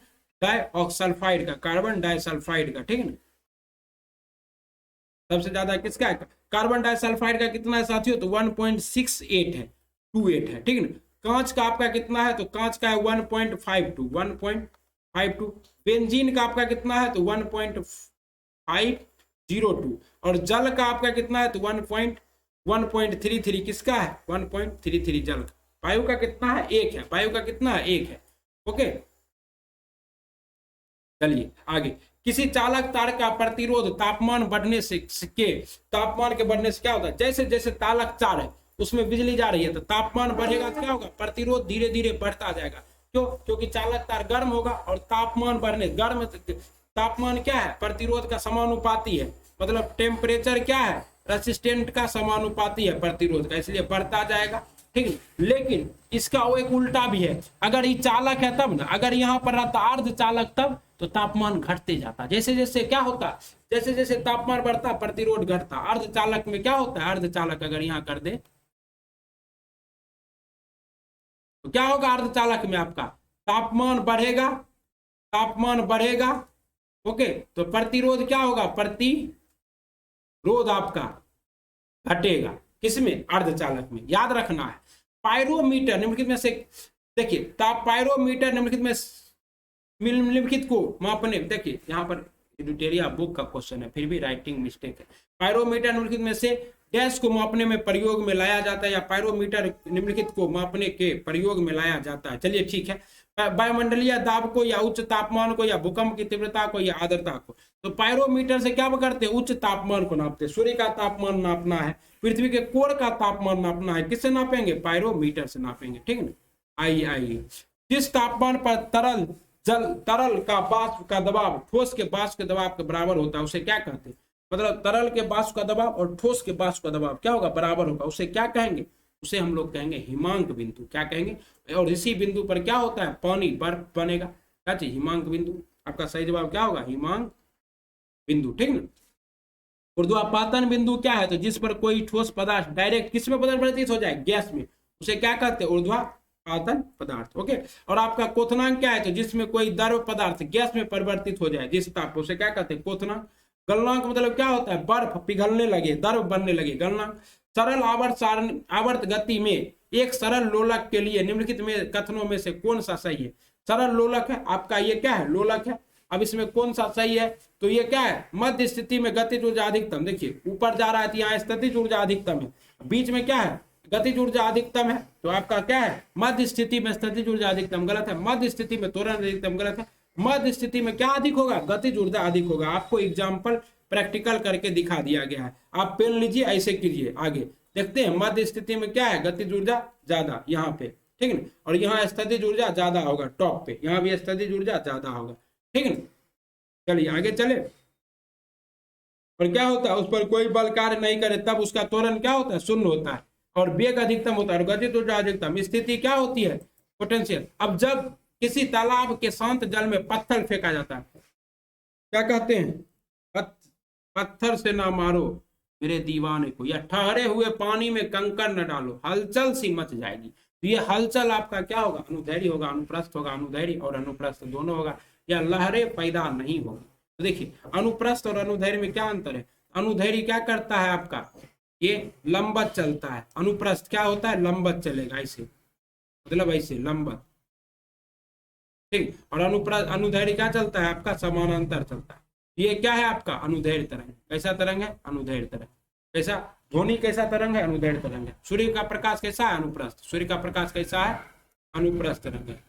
डाइऑक्सल्फाइड का, कार्बन डाइसल्फाइड का। ठीक है ना, सबसे ज्यादा किसका है? कार्बन डाइसल्फाइड का कितना है साथियों? तो 1.68 है, 28 है। ठीक है ना। कांच का आपका कितना है? तो कांच का है 1.52। बेंजीन का आपका कितना है? तो 1.502। और जल का आपका कितना है? तो 1.33। किसका है? 1.33 जल का। वायु का कितना है? 1 है। वायु का कितना है? 1 है। ओके, चलिए आगे। किसी चालक तार का प्रतिरोध तापमान बढ़ने से तापमान के बढ़ने से क्या होता है? जैसे जैसे चालक तार है उसमें बिजली जा रही है तो तापमान बढ़ेगा तो क्या होगा? प्रतिरोध धीरे धीरे बढ़ता जाएगा। क्यों? क्योंकि चालक तार गर्म होगा और तापमान बढ़ने, गर्म तापमान क्या है? प्रतिरोध का समानुपाती है। मतलब टेम्परेचर क्या है? रेसिस्टेंट का समानुपाती है प्रतिरोध का, इसलिए बढ़ता जाएगा। ठीक है, लेकिन इसका वो एक उल्टा भी है। अगर ये चालक है तब ना, अगर यहाँ पर रहता अर्ध चालक तब तो तापमान घटते जाता। जैसे जैसे क्या होता? जैसे जैसे तापमान बढ़ता प्रतिरोध घटता। अर्ध चालक में क्या होता है? अर्ध चालक अगर यहाँ कर दे तो क्या होगा? अर्ध चालक में आपका तापमान बढ़ेगा, तापमान बढ़ेगा। ओके, तो प्रतिरोध क्या होगा? प्रतिरोध आपका घटेगा। किसमें? अर्धचालक में। याद रखना है। पायरोमीटर निम्नलिखित में से, देखिए पायरोमीटर निम्नलिखित को मापने, देखिए यहाँ पर एडिटोरियल बुक का क्वेश्चन है, फिर भी राइटिंग मिस्टेक है। पायरोमीटर निम्नलिखित में से डैश को मापने में प्रयोग में लाया जाता है, या पायरोमीटर निम्नलिखित को मापने के प्रयोग में लाया जाता है। चलिए ठीक है। वायुमंडलीय दाब को, या उच्च तापमान को, या भूकंप की तीव्रता को, या आर्द्रता को। तो पायरोमीटर से क्या करते हैं? उच्च तापमान को नापते हैं। सूर्य का तापमान नापना है, पृथ्वी के कोर का तापमान नापना है, किससे नापेंगे? पायरोमीटर से नापेंगे। ठीक है ना। आइए आइए। किस तापमान पर तरल का वाष्प का दबाव ठोस के वाष्प के दबाव के बराबर होता है, उसे क्या कहते हैं? मतलब तरल के वाष्प का दबाव और ठोस के वाष्प का दबाव क्या होगा? बराबर होगा। उसे क्या कहेंगे? उसे हम लोग कहेंगे हिमांक बिंदु। क्या कहेंगे? और इसी बिंदु पर क्या होता है? पानी, बर्फ बनेगा। क्या चाहिए? हिमांक बिंदु। आपका सही जवाब क्या होगा? हिमांक बिंदु। ठीक ना। ऊर्ध्वापातन बिंदु क्या है? तो जिस पर कोई ठोस पदार्थ डायरेक्ट किस में परिवर्तित हो जाए? गैस में, उसे क्या कहते हैं? ऊर्ध्वापातन पदार्थ। ओके। और आपका क्वथनांक क्या है? तो जिसमें कोई द्रव पदार्थ गैस में परिवर्तित हो जाए जिस ताप, उसे क्या कहते हैं? क्वथनांक। गलनांक मतलब क्या होता है? बर्फ पिघलने लगे, द्रव बनने लगे, गलनांक। सरल आवर्त गति में एक सरल लोलक के लिए निम्नलिखित में कथनों में से कौन सा सही है? सरल लोलक है आपका, ये क्या है लोलक है। अब इसमें कौन सा सही है, तो ये क्या है मध्य स्थिति में गतिज ऊर्जा अधिकतम, देखिए ऊपर जा रहा है तो यहाँ स्थितिज ऊर्जा अधिकतम है, बीच में क्या है गतिज ऊर्जा अधिकतम है, तो आपका क्या है मध्य स्थिति में स्थितिज ऊर्जा अधिकतम, गलत है। मध्य स्थिति में त्वरण अधिकतम, गलत है। मध्य स्थिति में क्या अधिक होगा, गतिज ऊर्जा अधिक होगा। आपको एग्जाम्पल प्रैक्टिकल करके दिखा दिया गया है, आप पेन लीजिए ऐसे कीजिए। आगे देखते हैं मध्य स्थिति में क्या है गतिज ऊर्जा ज्यादा यहाँ पे, ठीक है, और यहाँ स्थितिज ऊर्जा ज्यादा होगा टॉप पे, यहाँ भी स्थितिज ऊर्जा ज्यादा होगा, ठीक है। चलिए आगे चले। और क्या होता है उस पर कोई बल कार्य नहीं करे तब उसका त्वरण क्या होता है शून्य होता है, और वेग अधिकतम होता है, और गतिज ऊर्जा अधिकतम। स्थिति क्या होती है पोटेंशियल। अब जब किसी तालाब के शांत जल में पत्थर फेंका जाता है, क्या कहते हैं पत्थर से ना मारो मेरे दीवाने को, या ठहरे हुए पानी में कंकड़ न डालो हलचल सी मच जाएगी। तो ये हलचल आपका क्या होगा अनुदैर्घ्य होगा, अनुप्रस्थ होगा, अनुदैर्घ्य और अनुप्रस्थ दोनों होगा, या लहरें पैदा नहीं होगी। तो देखिए अनुप्रस्थ और अनुदैर्घ्य में क्या अंतर है, अनुदैर्घ्य क्या करता है आपका ये लंबत चलता है, अनुप्रस्थ क्या होता है लंबत चलेगा, ऐसे मतलब ऐसे लंबत, ठीक। और अनुदैर्घ्य क्या चलता है आपका समानांतर चलता है। ये क्या है आपका अनुदैर्घ्य तरंग, कैसा तरंग है अनुदैर्घ्य तरंग, कैसा ध्वनि कैसा तरंग है अनुदैर्घ्य तरंग है। सूर्य का प्रकाश कैसा है अनुप्रस्थ, सूर्य का प्रकाश कैसा है अनुप्रस्थ तरंग है।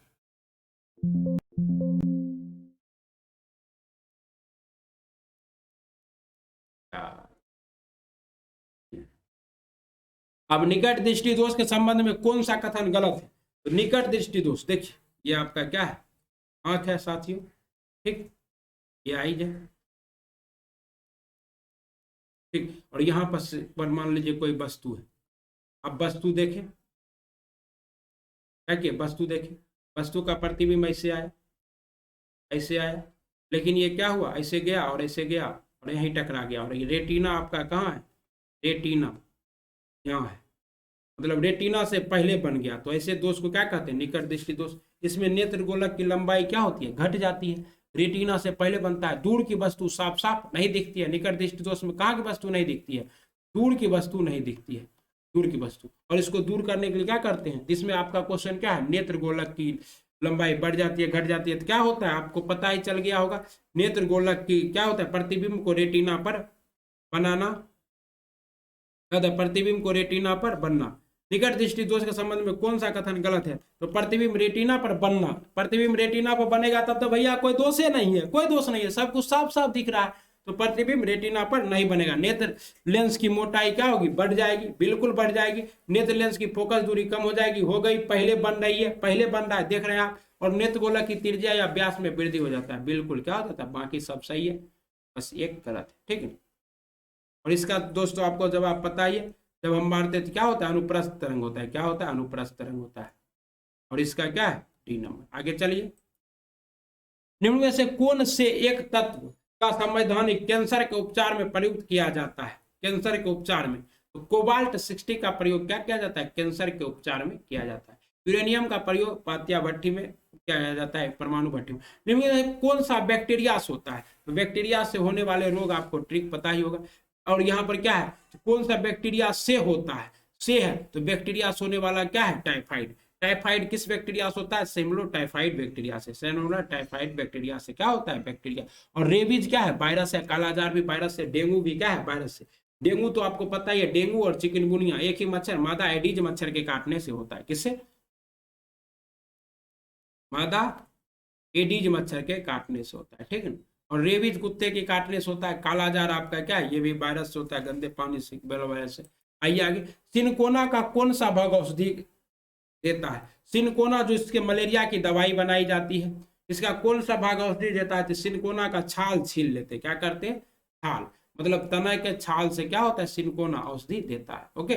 अब निकट दृष्टि दोष के संबंध में कौन सा कथन गलत है, तो निकट दृष्टि दोष देखिए ये आपका क्या है आंख है साथियों, ठीक, ये आई है, ठीक। और यहाँ पर मान लीजिए कोई वस्तु है, अब वस्तु देखें क्या कि वस्तु देखें, वस्तु का प्रतिबिंब ऐसे आया ऐसे आया, लेकिन ये क्या हुआ ऐसे गया और ऐसे गया और यहीं टकरा गया, और ये रेटिना आपका कहाँ है रेटिना यहाँ है, मतलब रेटिना से पहले बन गया। तो ऐसे दोष को क्या कहते हैं निकट दृष्टि दोष। इसमें नेत्र गोलक की लंबाई क्या होती है घट जाती है, रेटिना से पहले बनता है, दूर की वस्तु साफ साफ नहीं दिखती है। निकट दृष्टि दोष में कहाँ की वस्तु नहीं दिखती है, दूर की वस्तु नहीं दिखती है, दूर की वस्तु। और इसको दूर करने के लिए क्या करते हैं, जिसमें आपका क्वेश्चन क्या है नेत्र गोलक की लंबाई बढ़ जाती है घट जाती है, तो क्या होता है आपको पता ही चल गया होगा। नेत्र गोलक की क्या होता है प्रतिबिंब को रेटिना पर बनाना, प्रतिबिंब को रेटिना पर बनना। निकट दृष्टि दोष के संबंध में कौन सा कथन गलत है, तो प्रतिबिंब रेटिना पर बनना, प्रतिबिंब रेटिना पर बनेगा तब तो भैया कोई दोष ही नहीं है, कोई दोष नहीं है, सब कुछ साफ साफ दिख रहा है, तो प्रतिबिंब रेटिना पर नहीं बनेगा। नेत्र लेंस की मोटाई क्या होगी बढ़ जाएगी, बिल्कुल बढ़ जाएगी। नेत्र लेंस की फोकस दूरी कम हो जाएगी, हो गई पहले बन रही है, पहले बन रहा है देख रहे हैं आप। और नेत्र गोलक की त्रिज्या या व्यास में वृद्धि हो जाता है, बिल्कुल क्या हो जाता है बाकी सब सही है, बस एक गलत है, ठीक है। और इसका दोस्तों आपको जवाब पता ही है, जब हम मारते तो क्या होता है अनुप्रस्थ तरंग होता है, क्या होता है अनुप्रस्थ तरंग होता है, और इसका क्या है डी नंबर। आगे चलिए। निम्न में से कौन से एक तत्व का संवैधानिक कैंसर के उपचार में प्रयुक्त किया जाता है, कैंसर के उपचार में, तो कोबाल्ट 60 का प्रयोग क्या किया जाता है कैंसर के उपचार में किया जाता है। यूरेनियम का प्रयोग पात्या भट्टी में किया जाता है, परमाणु भट्टी में। निम्न में कौन सा बैक्टीरिया से होता है, तो बैक्टीरिया से होने वाले रोग आपको ट्रिक पता ही होगा। और यहाँ पर क्या है कौन सा बैक्टीरिया से होता है, से है, तो बैक्टीरिया से होने वाला क्या है टाइफाइड। टाइफाइड किस बैक्टीरिया से होता है सेमलो टाइफाइड बैक्टीरिया से, सेमोला टाइफाइड बैक्टीरिया से क्या होता है बैक्टीरिया। और रेबीज क्या है वायरस है, कालाजार भी वायरस है, डेंगू भी क्या है वायरस है। डेंगू तो आपको पता ही है, डेंगू और चिकनगुनिया एक ही मच्छर मादा एडीज मच्छर के काटने से होता है, किससे मादा एडीज मच्छर के काटने से होता है, ठीक है। और रेबीज कुत्ते के काटने से होता है। कालाजार आपका क्या है ये भी वायरस से होता है, गंदे पानी से वायरस से। आइए आगे। सिनकोना का कौन सा भाग औषधि देता है, सिनकोना जो इसके मलेरिया की दवाई बनाई जाती है, इसका कौन सा भाग औषधि देता है, तो सिनकोना का छाल छील लेते, क्या करते हैं छाल, मतलब तना के छाल से क्या होता है सिनकोना औषधि देता है, ओके।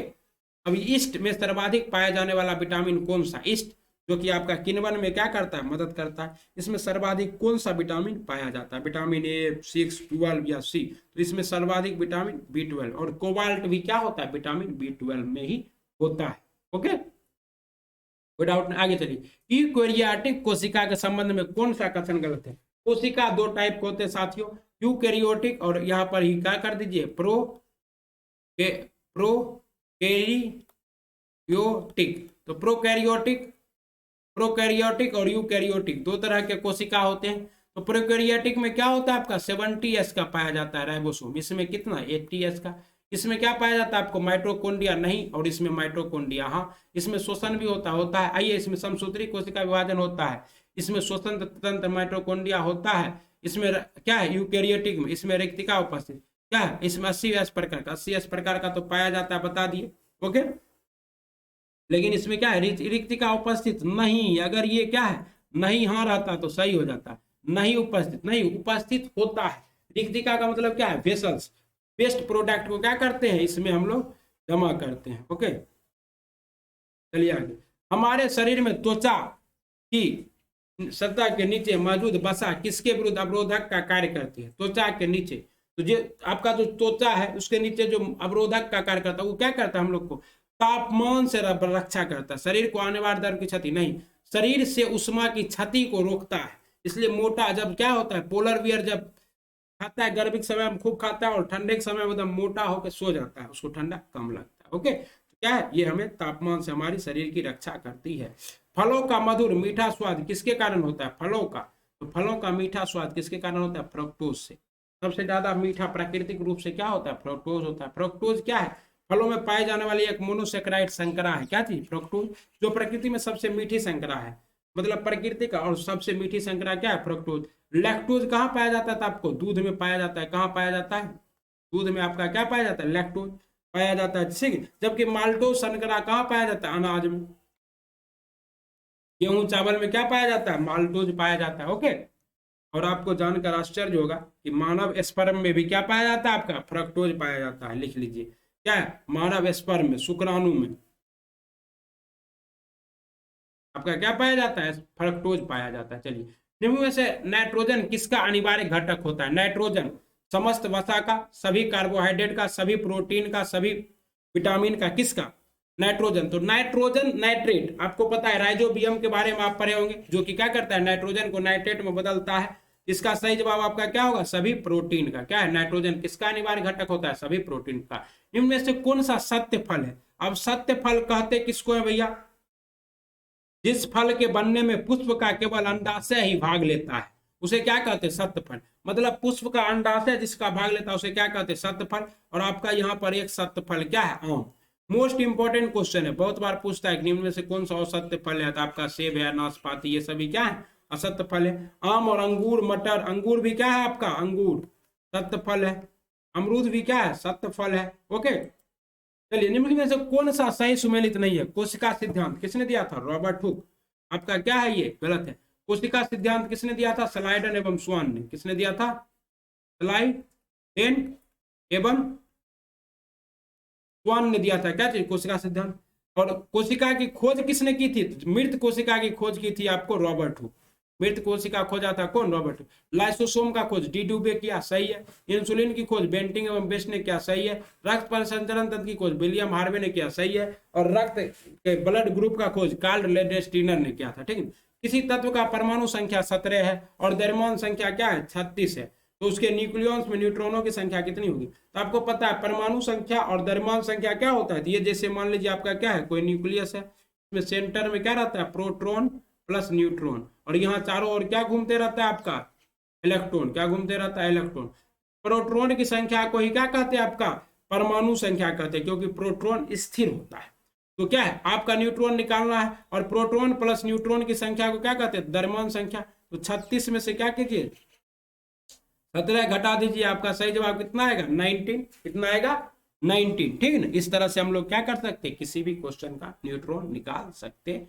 अभी ईस्ट में सर्वाधिक पाया जाने वाला विटामिन कौन सा, ईस्ट जो कि आपका किण्वन में क्या करता है मदद करता है, इसमें सर्वाधिक कौन सा विटामिन पाया जाता है, विटामिन ए 6 12 या सी, तो इसमें सर्वाधिक विटामिन B12, और कोबाल्ट भी क्या होता है विटामिन B12 में ही होता है, ओके। विदाउट आगे चलिए। यूकैरियोटिक कोशिका के संबंध में कौन सा कथन गलत है, कोशिका दो टाइप के होते हैं साथियों, यूकैरियोटिक और यहाँ पर ही क्या कर दीजिए प्रोकैरियोटिक, तो प्रोकैरियोटिक प्रोकैरियोटिक और यूकैरियोटिक, दो तरह के कोशिका होते हैं। तो प्रोकैरियोटिक में क्या होता है आपका 70S का पाया जाता है राइबोसोम, इसमें कितना 80S का। इसमें क्या पाया जाता है आपको माइटोकॉन्ड्रिया नहीं, और इसमें माइटोकॉन्ड्रिया हाँ। इसमें श्वसन भी होता है। आइए, इसमें समसूत्री कोशिका विभाजन होता है, इसमें श्वसन तंत्र माइटोकॉन्ड्रिया होता है। इसमें क्या है यूकैरियोटिक में, इसमें रिक्तिका उपस्थित क्या है, इसमें 80S प्रकार का, 80S प्रकार का तो पाया जाता है, बता दिए। ओके, लेकिन इसमें क्या है रिक्तिका उपस्थित नहीं। अगर ये क्या है नहीं हाँ रहता तो सही हो जाता, नहीं उपस्थित, नहीं उपस्थित होता है। रिक्तिका का मतलब क्या है वेसल्स, वेस्ट प्रोडक्ट को क्या करते हैं इसमें हम लोग जमा करते हैं। ओके, चलिए आगे। हमारे शरीर में त्वचा की सतह के नीचे मौजूद वसा किसके विरुद्ध अवरोधक का कार्य करती है? त्वचा के नीचे, तो जो आपका जो त्वचा है उसके नीचे जो अवरोधक का कार्य करता है वो क्या करता है हम लोग को तापमान से रक्षा करता है। शरीर को आने वाले द्रव की क्षति नहीं, शरीर से उष्मा की क्षति को रोकता है। इसलिए मोटा जब क्या होता है पोलर बियर जब खाता है गर्मी के समय में खूब खाता है और ठंडे के समय में एकदम मोटा होकर सो जाता है, उसको ठंडा कम लगता है। ओके, तो क्या है ये हमें तापमान से हमारी शरीर की रक्षा करती है। फलों का मधुर मीठा स्वाद किसके कारण होता है? फलों का, तो फलों का मीठा स्वाद किसके कारण होता है? फ्रक्टोज से। सबसे ज्यादा मीठा प्राकृतिक रूप से क्या होता है? फ्रक्टोज होता है। फ्रक्टोज क्या है? फलों में पाए जाने वाली एक मोनोसेक्राइड संकरा है। क्या चीज? फ्रक्टोज, जो प्रकृति में सबसे मीठी संकरा है, मतलब प्रकृति का और सबसे मीठी संकरा क्या है? फ्रक्टोज। लैक्टोज कहाँ पाया जाता है? आपको दूध में पाया जाता है। कहाँ पाया जाता है? दूध में आपका क्या पाया जाता है? लैक्टोज पाया जाता है, ठीक है। जबकि माल्टोज संकरा कहाँ पाया जाता है? अनाज में, गेहूं चावल में क्या पाया जाता है? माल्टोज पाया जाता है। ओके, और आपको जानकर आश्चर्य होगा कि मानव स्पर्म में भी क्या पाया जाता है? आपका फ्रक्टोज पाया जाता है। लिख लीजिए क्या है? मानव स्पर्म में, शुक्राणु में आपका क्या पाया जाता है? फ्रक्टोज पाया जाता है। चलिए, निम्न में से नाइट्रोजन किसका अनिवार्य घटक होता है? नाइट्रोजन समस्त वसा का, सभी कार्बोहाइड्रेट का, सभी प्रोटीन का, सभी विटामिन का, किसका? नाइट्रोजन। तो नाइट्रोजन नाइट्रेट आपको पता है, राइजोबियम के बारे में आप पढ़े होंगे, जो कि क्या करता है नाइट्रोजन को नाइट्रेट में बदलता है। इसका सही जवाब आपका क्या होगा? सभी प्रोटीन का। क्या है? नाइट्रोजन किसका अनिवार्य घटक होता है? सभी प्रोटीन का। इनमें से कौन सा सत्य फल है? अब सत्य फल कहते किसको है भैया? जिस फल के बनने में पुष्प का केवल अंडाशय ही भाग लेता है उसे क्या कहते हैं? सत्य फल। मतलब पुष्प का अंडाशय जिसका भाग लेता है उसे क्या कहते हैं? सत्य फल। और आपका यहाँ पर एक सत्य फल क्या है? आम। मोस्ट इंपॉर्टेंट क्वेश्चन है, बहुत बार पूछता है निम्न में से कौन सा असत्य फल है? तो आपका सेब है, नाशपाती, ये सभी क्या है? असत्य फल है। आम और अंगूर, मटर, अंगूर भी क्या है आपका? अंगूर सत्य फल है। अमरूद भी क्या है? सत्य फल है। ओके, चलिए, निम्न में से कौन सा सही सुमेलित नहीं है? कोशिका सिद्धांत किसने दिया था? Robert Hooke. आपका क्या है? ये गलत है। कोशिका सिद्धांत किसने दिया था? स्लाइडन एवं स्वान ने। किसने दिया था? स्लाइडेन एवं स्वान ने दिया था। क्या चीज? कोशिका सिद्धांत। और कोशिका की खोज किसने की थी? मृत कोशिका की खोज की थी आपको रॉबर्ट हुक। मृत कोशिका खोजा था कौन? Robert Hooke. लाइसोसोम का खोज डी डुबे किया, सही है। इंसुलिन की खोज बेंटिंग एवं बेस्ट ने किया, सही है। रक्त परिसंचरण तंत्र की खोज विलियम हार्वे ने किया, सही है। और रक्त के ब्लड ग्रुप का खोज कार्ल लेडेस्टीनर ने किया था, ठीक है। किसी तत्व का परमाणु संख्या 17 है और द्रव्यमान संख्या क्या है? 36 है, तो उसके न्यूक्लियॉन्स में न्यूट्रॉनों की संख्या कितनी होगी? तो आपको पता है परमाणु संख्या और द्रव्यमान संख्या क्या होता है? तो ये जैसे मान लीजिए आपका क्या है, कोई न्यूक्लियस है, इसमें सेंटर में क्या रहता है? प्रोटॉन प्लस न्यूट्रॉन, और यहाँ चारों ओर क्या घूमते रहता है आपका? इलेक्ट्रॉन। क्या घूमते रहता है? इलेक्ट्रॉन। प्रोटॉन की संख्या को ही क्या कहते हैं? आपका परमाणु संख्या कहते हैं, क्योंकि प्रोटॉन स्थिर होता है। तो क्या है आपका? न्यूट्रॉन निकालना है, और प्रोटॉन प्लस न्यूट्रॉन की संख्या को क्या कहते हैं? द्रव्यमान संख्या। तो 36 में से क्या कीजिए? 17 घटा दीजिए। आपका सही जवाब कितना आएगा? 19। कितना आएगा? 19, ठीक है ना। इस तरह से हम लोग क्या कर सकते हैं? किसी भी क्वेश्चन का न्यूट्रॉन निकाल सकते हैं,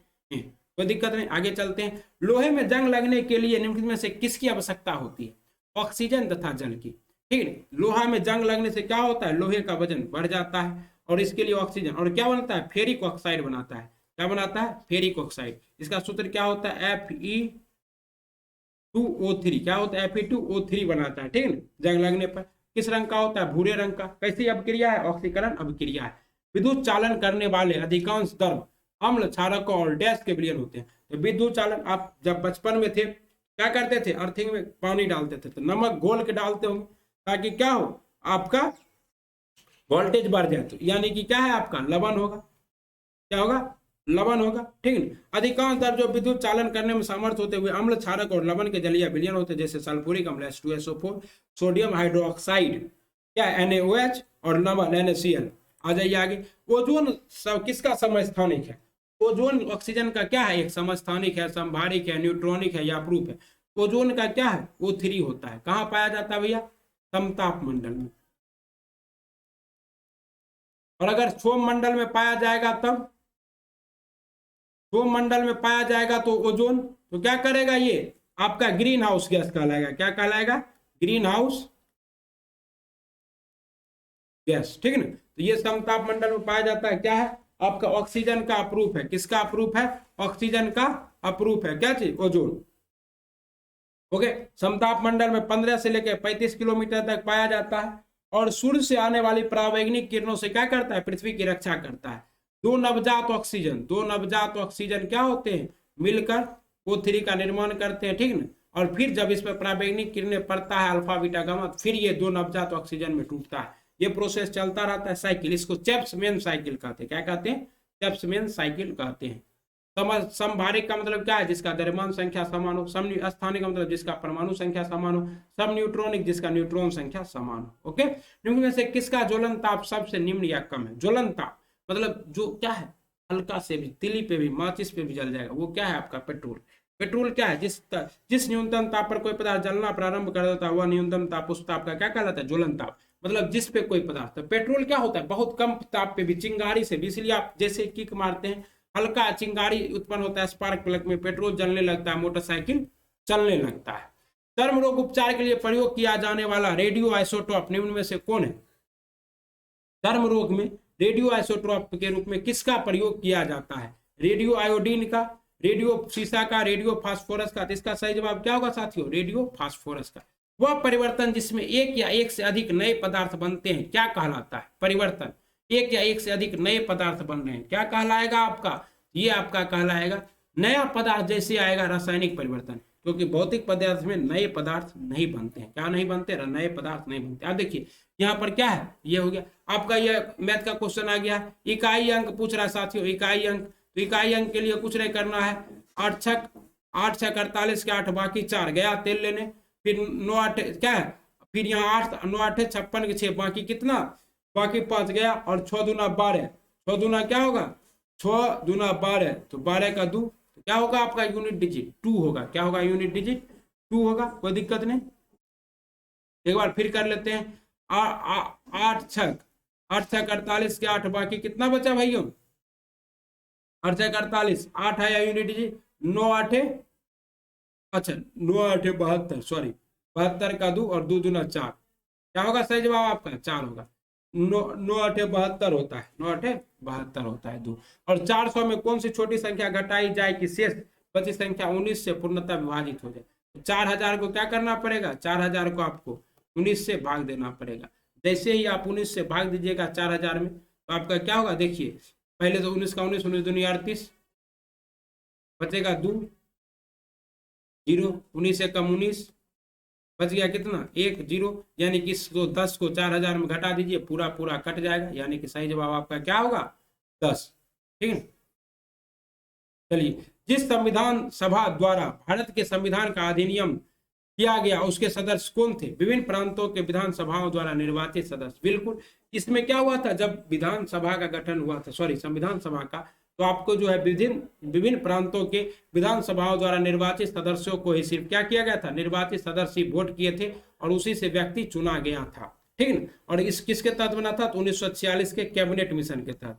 कोई दिक्कत नहीं। आगे चलते हैं। लोहे में जंग लगने के लिए निम्न में से किसकी आवश्यकता होती है? ऑक्सीजन तथा जल की, ठीक है। लोहा में जंग लगने से क्या होता है? लोहे का वजन बढ़ जाता है, और इसके लिए ऑक्सीजन, और क्या बनता है? फेरिक ऑक्साइड बनाता है। क्या बनाता है? Ferric oxide. इसका सूत्र क्या होता है? Fe2O3। क्या होता है? Fe2O3 बनाता है, ठीक है। जंग लगने पर किस रंग का होता है? भूरे रंग का। कैसी अभिक्रिया है? ऑक्सीकरण अभिक्रिया है। विद्युत चालन करने वाले अधिकांश द्रव अम्ल, क्षारकों और डैश के विलयन होते हैं। तो विद्युत चालन, आप जब बचपन में थे क्या करते थे? अर्थिंग में पानी डालते थे, तो नमक घोल के डालते होंगे ताकि क्या हो? आपका वोल्टेज बढ़ जाए, तो यानी कि क्या है? आपका लवण होगा। क्या होगा? लवण होगा, ठीक है। अधिकांश द्रव जो विद्युत चालन करने में समर्थ होते हुए अम्ल, क्षारक और लवण के जलीय विलयन होते हैं, जैसे सल्फ्यूरिक अम्ल H2SO4, सोडियम हाइड्रोक्साइड क्या NaOH और लवण NaCl। आ जाइए आगे। ओजोन किसका समस्थानिक है? ओजोन ऑक्सीजन का क्या है? एक समस्थानिक है, संभारिक है, न्यूट्रॉनिक है या प्रूफ है। ओजोन का क्या है? O3 होता है। कहाँ पाया जाता है भैया? समताप मंडल में। और अगर क्षोभ मंडल में पाया जाएगा तब, क्षोभ मंडल में पाया जाएगा तो ओजोन तो क्या करेगा? ये आपका ग्रीन हाउस गैस कहलाएगा। क्या कहलाएगा? ग्रीन हाउस गैस, ठीक है ना। तो ये समताप मंडल में पाया जाता है। क्या है? आपका ऑक्सीजन का अप्रूफ है। किसका अप्रूफ है? ऑक्सीजन का अप्रूफ है। क्या चीज? ओजोन। ओके। समताप मंडल में 15 से लेकर 35 किलोमीटर तक पाया जाता है और सूर्य से आने वाली परावैंगिक किरणों से क्या करता है? पृथ्वी की रक्षा करता है। दो नवजात ऑक्सीजन क्या होते हैं? मिलकर O3 का निर्माण करते हैं, ठीक है। और फिर जब इस पर परावैंगिक किरणें पड़ता है अल्फा बीटा गामा, फिर ये दो नवजात ऑक्सीजन में टूटता है। ये प्रोसेस चलता रहता है, साइकिल। इसको चेप्समैन साइकिल कहते हैं। क्या कहते हैं? चेप्समैन साइकिल कहते हैं। समभारिक का मतलब क्या है? जिसका द्रव्यमान संख्या समान हो। समस्थानिक का मतलब जिसका परमाणु संख्या समान हो। सम न्यूट्रॉनिक जिसका न्यूट्रॉन संख्या समान हो। ओके। निम्न में से किसका ज्वलन ताप सबसे निम्न या कम है? ज्वलन ताप मतलब जो क्या है? हल्का से भी, तिली पे भी, माचिस पे भी जल जाएगा, वो क्या है? आपका पेट्रोल। पेट्रोल क्या है? जिस न्यूनतम ताप पर कोई पदार्थ जलना प्रारंभ कर देता है वह न्यूनतम ताप, उस ताप का क्या कहलाता है? ज्वलन ताप। मतलब जिस पे कोई पदार्थ, पेट्रोल क्या होता है? बहुत कम ताप पे भी, चिंगारी से भी, इसलिए आप जैसे किक मारते हैं हल्का चिंगारी उत्पन्न होता है, स्पार्क प्लग में पेट्रोल जलने लगता है, मोटरसाइकिल चलने लगता है। चर्म रोग उपचार के लिए प्रयोग किया जाने वाला रेडियो आइसोटोप निम्न में से कौन है? चर्म रोग में रेडियो आइसोटोप के रूप में किसका प्रयोग किया जाता है? रेडियो आयोडीन का, रेडियो सीसा का, रेडियो फास्फोरस का। इसका सही जवाब क्या होगा साथियों? रेडियो फास्फोरस का। वह परिवर्तन जिसमें एक या एक से अधिक नए पदार्थ बनते हैं क्या कहलाता है? परिवर्तन। एक या एक से अधिक नए पदार्थ बन रहे हैं, क्या कहलाएगा आपका? ये आपका कहलाएगा नया पदार्थ। जैसे आएगा रासायनिक परिवर्तन, क्योंकि भौतिक पदार्थ में नए पदार्थ नहीं बनते हैं। क्या नहीं बनते? नए पदार्थ नहीं बनते। अब देखिए यहाँ पर क्या है? ये हो गया आपका, ये मैथ का क्वेश्चन आ गया। इकाई अंक पूछ रहा है साथियों, इकाई अंक। तो इकाई अंक के लिए कुछ नहीं करना है। 8 छक 48 के 8 बाकी 4 गया तेल लेने। फिर 9 8 क्या है? फिर यहाँ 8 9 8 56 के 6 बाकी कितना? बाकी 5 गया। और 6 दूना 12, 6 दूना क्या होगा? 6 दूना 12, तो 12 का 2, तो क्या होगा आपका? यूनिट डिजिट 2 होगा। क्या होगा? यूनिट डिजिट 2 होगा। कोई दिक्कत नहीं। एक बार फिर कर लेते हैं। 8 छक 48 के 8 बाकी कितना बचा भाइयों? 8 छक 48, 8 आया यूनिट डिजिट। 9 8 अच्छा 9 8 72, सॉरी 72 का 2 और 2 दूना 4। क्या होगा सही जवाब आपका? 4 होगा। 9 8 72 होता है, 9 8 72 होता है 2। और 400 में कौन सी छोटी संख्या घटाई जाए कि शेष बची संख्या 19 से पूर्णतः विभाजित हो जाए? 4000 को क्या करना पड़ेगा? 4000 को आपको 19 से भाग देना पड़ेगा। जैसे ही आप 19 से भाग दीजिएगा 4000 में, तो आपका क्या होगा? देखिए पहले तो 19 का 19, 19 दूनी 38, बचेगा 2 0, 19 से कम 19, बच गया कितना? 1 0, यानी कि 10 को 4000 में घटा दीजिए, पूरा पूरा कट जाएगा, यानी कि सही जवाब आपका क्या होगा? 10। ठीक है। चलिए, जिस संविधान सभा द्वारा भारत के संविधान का अधिनियम किया गया उसके सदस्य कौन थे? विभिन्न प्रांतों के विधानसभाओं द्वारा निर्वाचित सदस्य। बिल्कुल। इसमें क्या हुआ था? जब विधानसभा का गठन हुआ था, सॉरी संविधान सभा का, तो आपको जो है विभिन्न प्रांतों के विधानसभाओं द्वारा निर्वाचित सदस्यों को ही सिर्फ क्या किया गया था? निर्वाचित सदस्य वोट किए थे और उसी से व्यक्ति चुना गया था। ठीक है। और इस किसके तहत बना था? तो 1946 के कैबिनेट मिशन के तहत,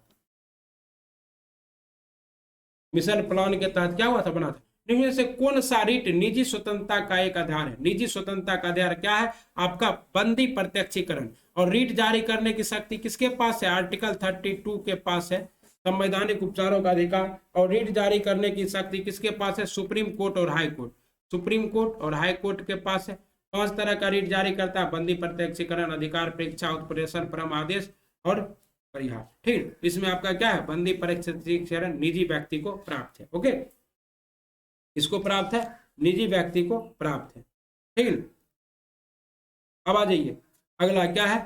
मिशन प्लान के तहत क्या हुआ था? बना था। इनमें से कौन सा रीट निजी स्वतंत्रता का एक आधार है? निजी स्वतंत्रता का आधार क्या है? आपका बंदी प्रत्यक्षीकरण। और रीट जारी करने की शक्ति किसके पास है? आर्टिकल 32 के पास है, संवैधानिक उपचारों का अधिकार। और रीट जारी करने की शक्ति किसके पास है? सुप्रीम कोर्ट और हाई कोर्ट। सुप्रीम कोर्ट और हाई कोर्ट के पास है। 5 तरह का रीट जारी करता है: बंदी प्रत्यक्षीकरण, अधिकार परीक्षा, उत्प्रेषण, परम आदेश और परिहार। ठीक। इसमें आपका क्या है? बंदी प्रत्यक्षीकरण निजी व्यक्ति को प्राप्त है। ओके, इसको प्राप्त है? निजी व्यक्ति को प्राप्त है। ठीक है। अब आ जाइए, अगला क्या है?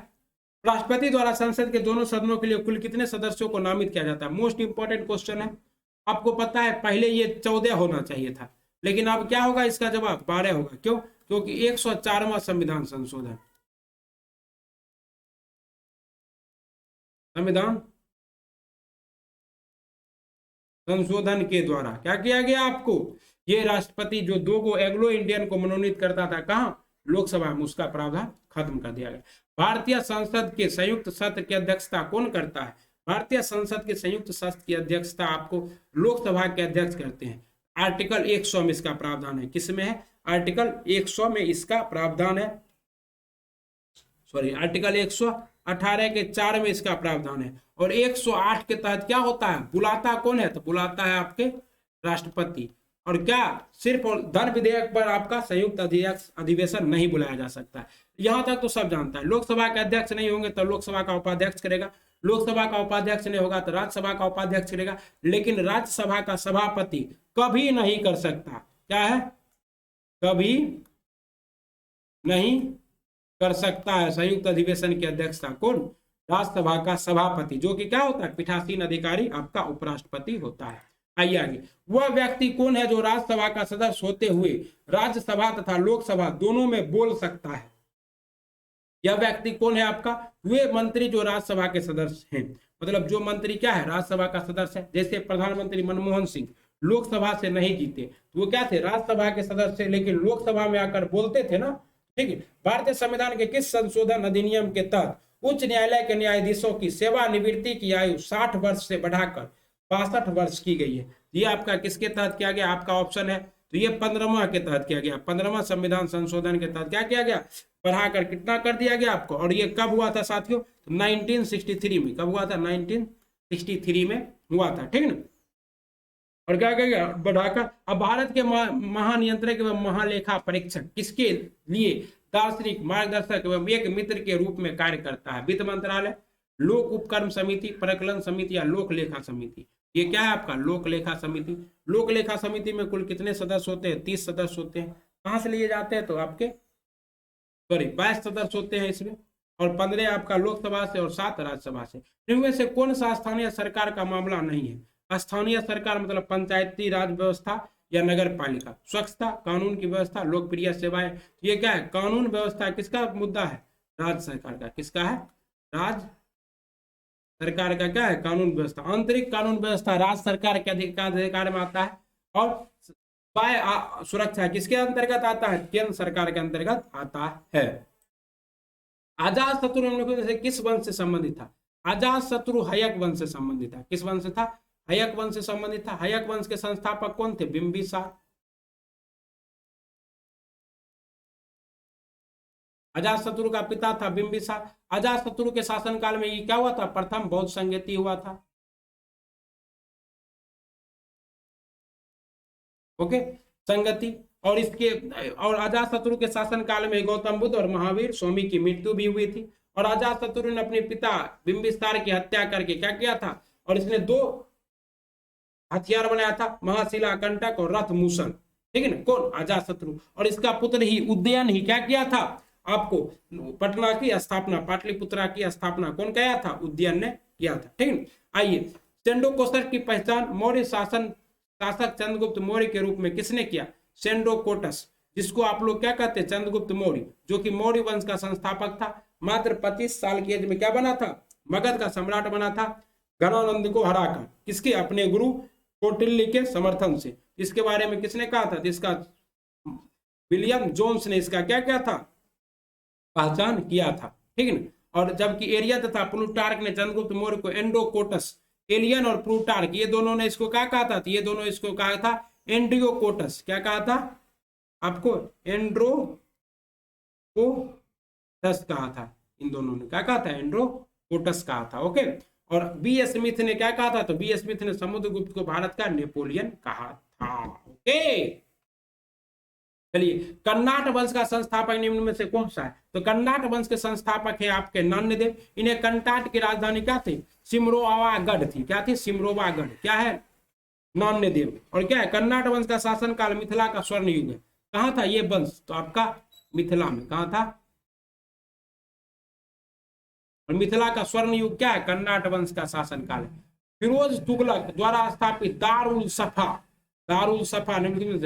राष्ट्रपति द्वारा संसद के दोनों सदनों के लिए कुल कितने सदस्यों को नामित किया जाता है? मोस्ट इंपोर्टेंट क्वेश्चन है। आपको पता है पहले ये 14 होना चाहिए था, लेकिन अब क्या होगा, इसका जवाब 12 होगा। क्यों? क्योंकि 104वां संविधान संशोधन, संविधान संशोधन के द्वारा क्या किया गया आपको, ये राष्ट्रपति जो दो को एंग्लो इंडियन को मनोनीत करता था कहां, लोकसभा में, उसका प्रावधान खत्म कर दिया गया। भारतीय संसद के संयुक्त सत्र की अध्यक्षता कौन करता है? भारतीय संसद के संयुक्त सत्र की अध्यक्षता आपको लोकसभा के अध्यक्ष करते हैं। आर्टिकल 100 में इसका प्रावधान है। किसमें है? आर्टिकल 100 में इसका प्रावधान है, सॉरी आर्टिकल 118 के 4 में इसका प्रावधान है। और 108 के तहत क्या होता है, बुलाता कौन है, तो बुलाता है आपके राष्ट्रपति। और क्या सिर्फ और धन विधेयक पर आपका संयुक्त अधिवेशन नहीं बुलाया जा सकता है। यहां तक तो सब जानता है। लोकसभा के अध्यक्ष नहीं होंगे तो लोकसभा का उपाध्यक्ष करेगा, लोकसभा का उपाध्यक्ष नहीं होगा तो राज्यसभा का उपाध्यक्ष करेगा, लेकिन राज्यसभा का सभापति कभी नहीं कर सकता। क्या है? कभी नहीं कर सकता है संयुक्त अधिवेशन की अध्यक्षता कौन? राज्यसभा का सभापति, जो कि क्या होता है, पीठासीन अधिकारी आपका उपराष्ट्रपति होता है। आइए आगे, वह व्यक्ति कौन है जो राज्यसभा का सदस्य होते हुए राज्यसभा तथा लोकसभा दोनों में बोल सकता है? यह व्यक्ति कौन है आपका? वे मंत्री जो राज्यसभा के सदस्य हैं, मतलब जो मंत्री क्या है, राज्यसभा का सदस्य है। जैसे प्रधानमंत्री मनमोहन सिंह लोकसभा से नहीं जीते, तो वो क्या थे, राज्यसभा के सदस्य, लेकिन लोकसभा में आकर बोलते थे ना। ठीक है। भारतीय संविधान के किस संशोधन अधिनियम के तहत उच्च न्यायालय के न्यायाधीशों की सेवानिवृत्ति की आयु 60 वर्ष से बढ़ाकर 62 वर्ष की गई है? ये आपका किसके तहत किया गया? आपका ऑप्शन है, तो ये 15वां के तहत किया गया। 15वां संविधान संशोधन के तहत क्या किया गया, बढ़ाकर कितना कर दिया गया आपको। और ये कब हुआ था साथियों? तो 1963 में। कब हुआ था? 1963 में हुआ था। ठीक ना। और क्या कहेगा, बढ़ाकर। अब भारत के महानियंत्रक एवं महालेखा परीक्षक किसके लिए दार्शनिक मार्गदर्शक एवं एक मित्र के रूप में कार्य करता है? वित्त मंत्रालय, लोक उपक्रम समिति, प्रकलन समिति या लोक लेखा समिति? ये क्या है आपका? लोक लेखा समिति। लोक लेखा समिति में कुल कितने सदस्य होते हैं? 30 सदस्य होते हैं। कहां से लिए जाते हैं? तो आपके 22 सदस्य होते हैं इसमें, और 15 आपका लोकसभा से और 7 राज्यसभा से। इनमें से कौन सा स्थानीय सरकार का मामला नहीं है? स्थानीय सरकार मतलब पंचायती राज व्यवस्था या नगर पालिका, स्वच्छता, कानून की व्यवस्था, लोकप्रिय सेवाएं। ये क्या है? कानून व्यवस्था किसका मुद्दा है? राज्य सरकार का। किसका है? राज्य सरकार का क्या है? कानून व्यवस्था। आंतरिक कानून व्यवस्था राज्य सरकार के अधिकार में आता है। और सुरक्षा किसके अंतर्गत आता है? केंद्र सरकार के अंतर्गत आता है। अजात शत्रु किस वंश से संबंधित था? अजात शत्रु हयक वंश से संबंधित था। किस वंश से था? हयक वंश से संबंधित था। हयक वंश के संस्थापक कौन थे? बिंबिसार। अजात शत्रु का पिता था बिंबिसार। अजात शत्रु के शासनकाल में ये क्या हुआ था? प्रथम बौद्ध संगति हुआ था। ओके, संगति। और इसके और अजात शत्रु के शासनकाल में गौतम बुद्ध और महावीर स्वामी की मृत्यु भी हुई थी। और अजात शत्रु ने अपने पिता बिंबिसार की हत्या करके क्या किया था? और इसने 2 हथियार बनाया था, महाशिला कंटक और रथ मूसल। ठीक है ना। कौन? अजात शत्रु। और इसका पुत्र ही उदयन ही क्या किया था? आपको पटना की स्थापना, पाटलिपुत्रा की स्थापना कौन किया था? उदयन ने किया था। ठीक है। आइए, सेंडो कोटस की पहचान मौर्य शासक चंद्रगुप्त मौर्य के रूप में किसने किया? सेंडो कोटस, जिसको आप लोग क्या कहते हैं? चंद्रगुप्त मौर्य, जो कि मौर्य वंश का संस्थापक था। मात्र 25 साल की एज में क्या बना था? मगध का सम्राट बना था, गणानंद को हराकर। किसके? अपने गुरु कौटिल्य के समर्थन से। इसके बारे में किसने कहा था? इसका विलियम जोन्स ने इसका क्या किया था? पहचान किया था। ठीक है ना। और जबकि एरिया तथा प्लूटार्क ने चंद्रगुप्त मौर्य को एंडोकोटस, एलियन और प्लूटार्क ये दोनों ने इसको क्या कहा था? ये दोनों इसको कहा था एंड्रियोकोटस। क्या कहा था आपको? एंड्रोकोटस कहा था। इन दोनों ने क्या कहा था? एंड्रोकोटस कहा था। ओके। और बी स्मिथ ने क्या कहा था? तो बी स्मिथ ने समुद्रगुप्त को भारत का नेपोलियन कहा था। ओके, चलिए, कर्नाट वंश का संस्थापक निम्न में से कौन सा है? तो कर्नाट वंश के संस्थापक है आपके नान्यदेव। इन्हें कर्नाट की राजधानी क्या थी? सिमरोवागढ़ थी। क्या थी? सिमरोवागढ़। क्या है? नान्यदेव। और क्या है? कर्नाट वंश का शासनकाल मिथिला का स्वर्ण युग है। कहां था ये वंश? तो आपका मिथिला में। कहां था? और मिथिला का स्वर्ण युग क्या है? कर्नाट वंश का शासनकाल है। फिरोज तुगलक द्वारा स्थापित दारुल सफा, दारुल सफा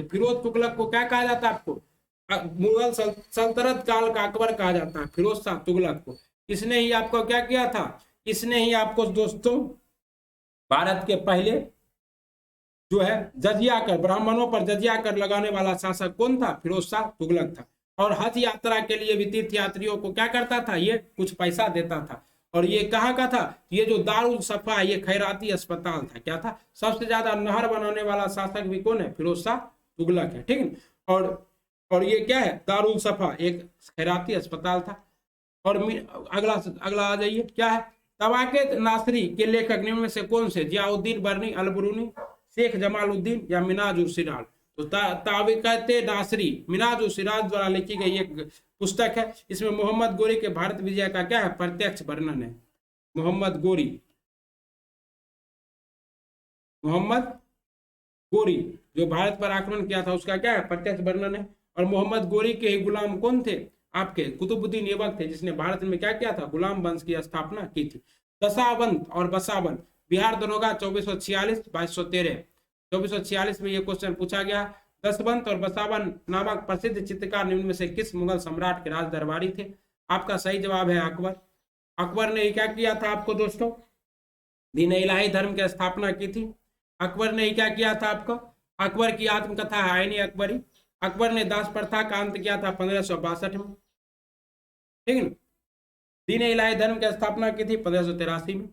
फिरोज तुगलक को क्या कहा जाता है आपको? मुगल सल्तनत काल का अकबर कहा जाता है फिरोज शाह तुगलक को। इसने ही आपको क्या किया था? इसने ही आपको दोस्तों भारत के पहले जो है जजिया कर, ब्राह्मणों पर जजिया कर लगाने वाला शासक कौन था? फिरोज शाह तुगलक था। और हज यात्रा के लिए भी तीर्थ यात्रियों को क्या करता था? ये कुछ पैसा देता था। और ये कहाँ का था? ये जो दारुल सफा ये खैराती अस्पताल था। क्या था? सबसे ज्यादा नहर बनाने वाला शासक भी कौन है? फिरोज शाह तुगलक है, ठीक है। और ये क्या है? दारुल सफा एक खैराती अस्पताल था। और अगला अगला आ जाइए, क्या है? तवाक़त नासरी के लेखक निम्न में से कौन से? जियाउद्दीन बरनी अलबरूनी, शेख जमालुद्दीन या मिनाजुल सिराज? तो तवाक़त नासरी मिनाजुल सिराज द्वारा लिखी गई एक पुस्तक है। इसमें मोहम्मद गोरी के भारत विजय का क्या है? प्रत्यक्ष वर्णन है। मोहम्मद गोरी जो भारत पर आक्रमण किया था उसका क्या है? प्रत्यक्ष वर्णन है। और मोहम्मद गोरी के ही गुलाम कौन थे? आपके कुतुबुद्दीन ऐबक थे, जिसने भारत में क्या किया था? गुलाम वंश की स्थापना की थी। दशावंत और बसावन बिहार दरोगा 2446 2213, 2446 में ये क्वेश्चन पूछा गया। दशवंत और बसावन नामक प्रसिद्ध चित्रकार निम्न में से किस मुगल सम्राट के राज दरबारी थे? आपका सही जवाब है अकबर। अकबर ने क्या किया था आपको दोस्तों? दीन इलाही धर्म की स्थापना की थी। अकबर ने क्या किया था आपको? अकबर की आत्मकथा है आईनी अकबरी। अकबर ने दास प्रथा का अंत किया था 1562 में, ठीक है। दीन इलाही धर्म की स्थापना की थी 1583 में।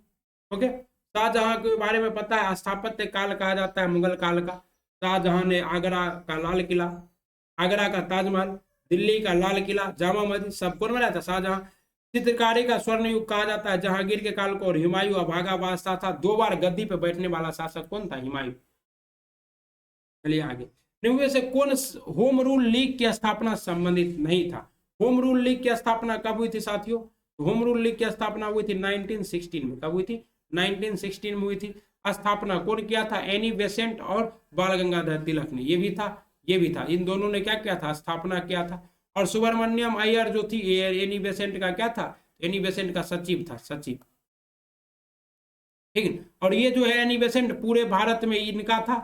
ओके। शाहजहां के बारे में पता है? स्थापत्य काल कहा जाता है मुगल काल का। शाहजहां ने आगरा का लाल किला, आगरा का ताजमहल, दिल्ली का लाल किला, जामा मस्जिद सब कौन बनाया था? शाहजहां। चित्रकारी का स्वर्ण युग कहा जाता है जहांगीर के काल को। और हुमायूं अभागा बादशाह था। 2 बार गद्दी पे बैठने वाला शासक कौन था? हुमायूं। चलिए आगे। निम्न से कौन होम रूल लीग की स्थापना संबंधित नहीं था? होम रूल लीग की स्थापना कब हुई थी साथियों? होम रूल लीग की स्थापना हुई थी 1916 में। कब हुई थी? 1916 में हुई थी। स्थापना कौन किया था? एनी बेसेंट और बाल गंगाधर तिलक ने। ये भी था, ये भी था। इन दोनों ने क्या किया था? स्थापना किया था। और सुब्रमण्यम अय्यर जो थी एनी बेसेंट का क्या था? एनी बेसेंट का सचिव था, सचिव, ठीक है। और ये जो है एनी बेसेंट पूरे भारत में इनका था।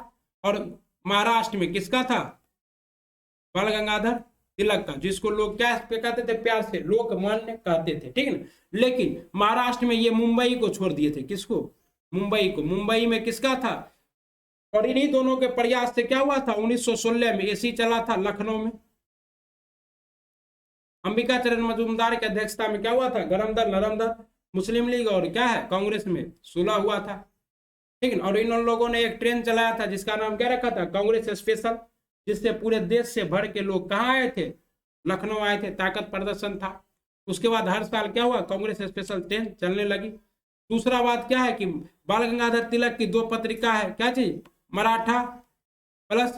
और महाराष्ट्र में किसका था? बाल गंगाधर तिलक का, जिसको लोग क्या कहते थे? प्यार से लोकमान्य कहते थे, ठीक है ना। लेकिन महाराष्ट्र में ये मुंबई को छोड़ दिए थे। किसको? मुंबई को। मुंबई में किसका था? और इन्हीं दोनों के प्रयास से क्या हुआ था? 1916 में एसी चला था लखनऊ में। अंबिका चरण मजूमदार की अध्यक्षता में क्या हुआ था? गरम दल नरम दल, मुस्लिम लीग और क्या है कांग्रेस में सुलह हुआ था, ठीक है। और इन लोगों ने एक ट्रेन चलाया था जिसका नाम क्या रखा था? कांग्रेस स्पेशल, जिससे पूरे देश से भर के लोग कहाँ आए थे? लखनऊ आए थे। ताकत प्रदर्शन था। उसके बाद हर साल क्या हुआ? कांग्रेस स्पेशल ट्रेन चलने लगी। दूसरा बात क्या है कि बाल गंगाधर तिलक की 2 पत्रिका है। क्या चीज? मराठा प्लस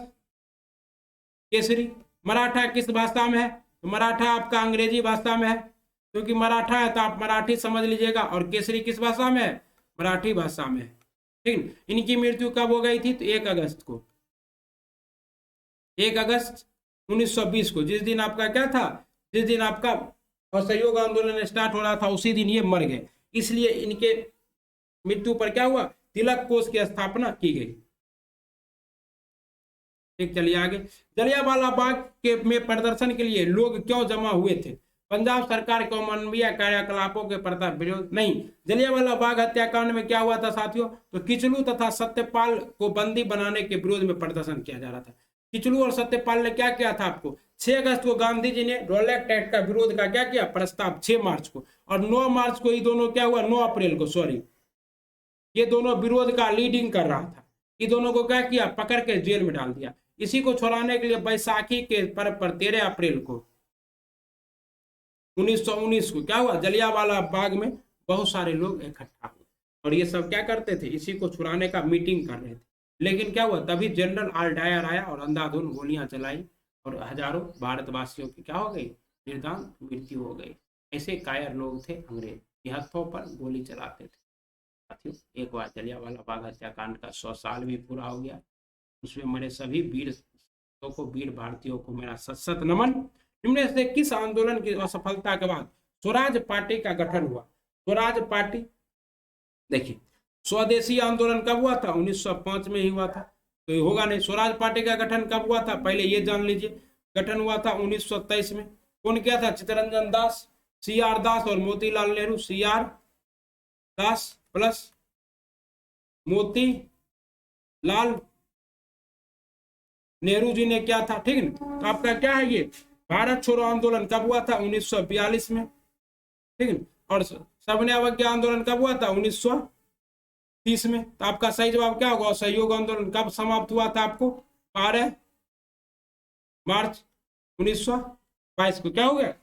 केसरी। मराठा किस भाषा में है? तो मराठा आपका अंग्रेजी भाषा में है, क्योंकि मराठा है तो आप मराठी समझ लीजिएगा। और केसरी किस भाषा में है? मराठी भाषा में है, ठीक। इनकी मृत्यु कब हो गई थी? तो 1 अगस्त को, 1 अगस्त 1920 को, जिस दिन आपका क्या था? जिस दिन आपका असहयोग आंदोलन स्टार्ट हो रहा था उसी दिन ये मर गए। इसलिए इनके मृत्यु पर क्या हुआ? तिलक कोष की स्थापना की गई, ठीक। चलिए आगे। जलियांवाला बाग के में प्रदर्शन के लिए लोग क्यों जमा हुए थे? पंजाब सरकार के अमानवीय कार्यकलापों के प्रति विरोध? नहीं। जलियांवाला बाग हत्याकांड में क्या हुआ था साथियों? तो किचलू तथा सत्यपाल को बंदी बनाने के विरोध में प्रदर्शन किया जा रहा था। किचलू और सत्यपाल ने क्या किया था आपको? 6 अगस्त को गांधी जी ने रोलेक्ट एक्ट का विरोध का क्या किया? प्रस्ताव 6 मार्च को। और 9 मार्च को ये दोनों क्या हुआ? 9 अप्रैल को, सॉरी, ये दोनों विरोध का लीडिंग कर रहा था। ये दोनों को क्या किया? पकड़ के जेल में डाल दिया। इसी को छुड़ाने के लिए बैसाखी के पर्व पर 13 अप्रैल को 1919 को क्या हुआ? जलियांवाला बाग में बहुत सारे लोग इकट्ठा हुए और ये सब क्या करते थे? इसी को छुड़ाने का मीटिंग कर रहे थे। लेकिन क्या हुआ? तभी जनरल आर डायर आया और अंधाधुंध गोलियां चलाई और हजारों भारतवासियों की क्या हो गई? निर्दान मृत्यु हो गई। ऐसे कायर लोग थे अंग्रेज, के हाथों पर गोली चलाते थे। साथियों, एक बार जलियांवाला बाग हत्याकांड का 100 साल भी पूरा हो गया। उसमें मरे सभी वीर भारतीयों को मेरा सत नमन। निम्न से किस आंदोलन की असफलता के बाद स्वराज पार्टी का गठन हुआ? स्वराज पार्टी, देखिए, स्वदेशी आंदोलन कब हुआ था? 1905 में ही हुआ था, तो ये होगा नहीं। स्वराज पार्टी का गठन कब हुआ था? पहले ये जान लीजिए, गठन हुआ था 1923 में। कौन किया था? चित्तरंजन दास, सी आर दास और मोतीलाल नेहरू। सी आर दास प्लस मोती लाल नेहरू जी ने क्या था, ठीक है। तो आपका क्या है, ये भारत छोड़ो आंदोलन कब हुआ था? 1942 में, ठीक है। और सबने अवज्ञा आंदोलन कब हुआ था? 1930 में। तो आपका सही जवाब क्या होगा? असहयोग आंदोलन कब समाप्त हुआ था? आपको 12 मार्च 1922 को क्या हो गया?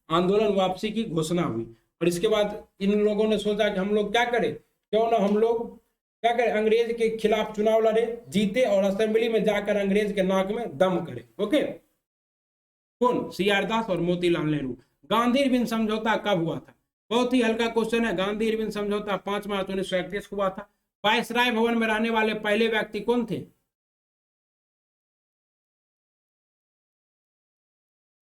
आंदोलन वापसी की घोषणा हुई। और इसके बाद इन लोगों ने सोचा कि हम लोग क्या करें, क्यों ना हम लोग क्या करें, अंग्रेज के खिलाफ चुनाव लड़े, जीते और असेंबली में जाकर अंग्रेज के नाक में दम करे। ओके, कौन? सी आर दास और मोतीलाल नेहरू। गांधी इरविन समझौता कब हुआ था? बहुत ही हल्का क्वेश्चन है। गांधी इरविन समझौता 5 मार्च 1931 को हुआ था। वायसराय भवन में रहने वाले पहले व्यक्ति कौन थे?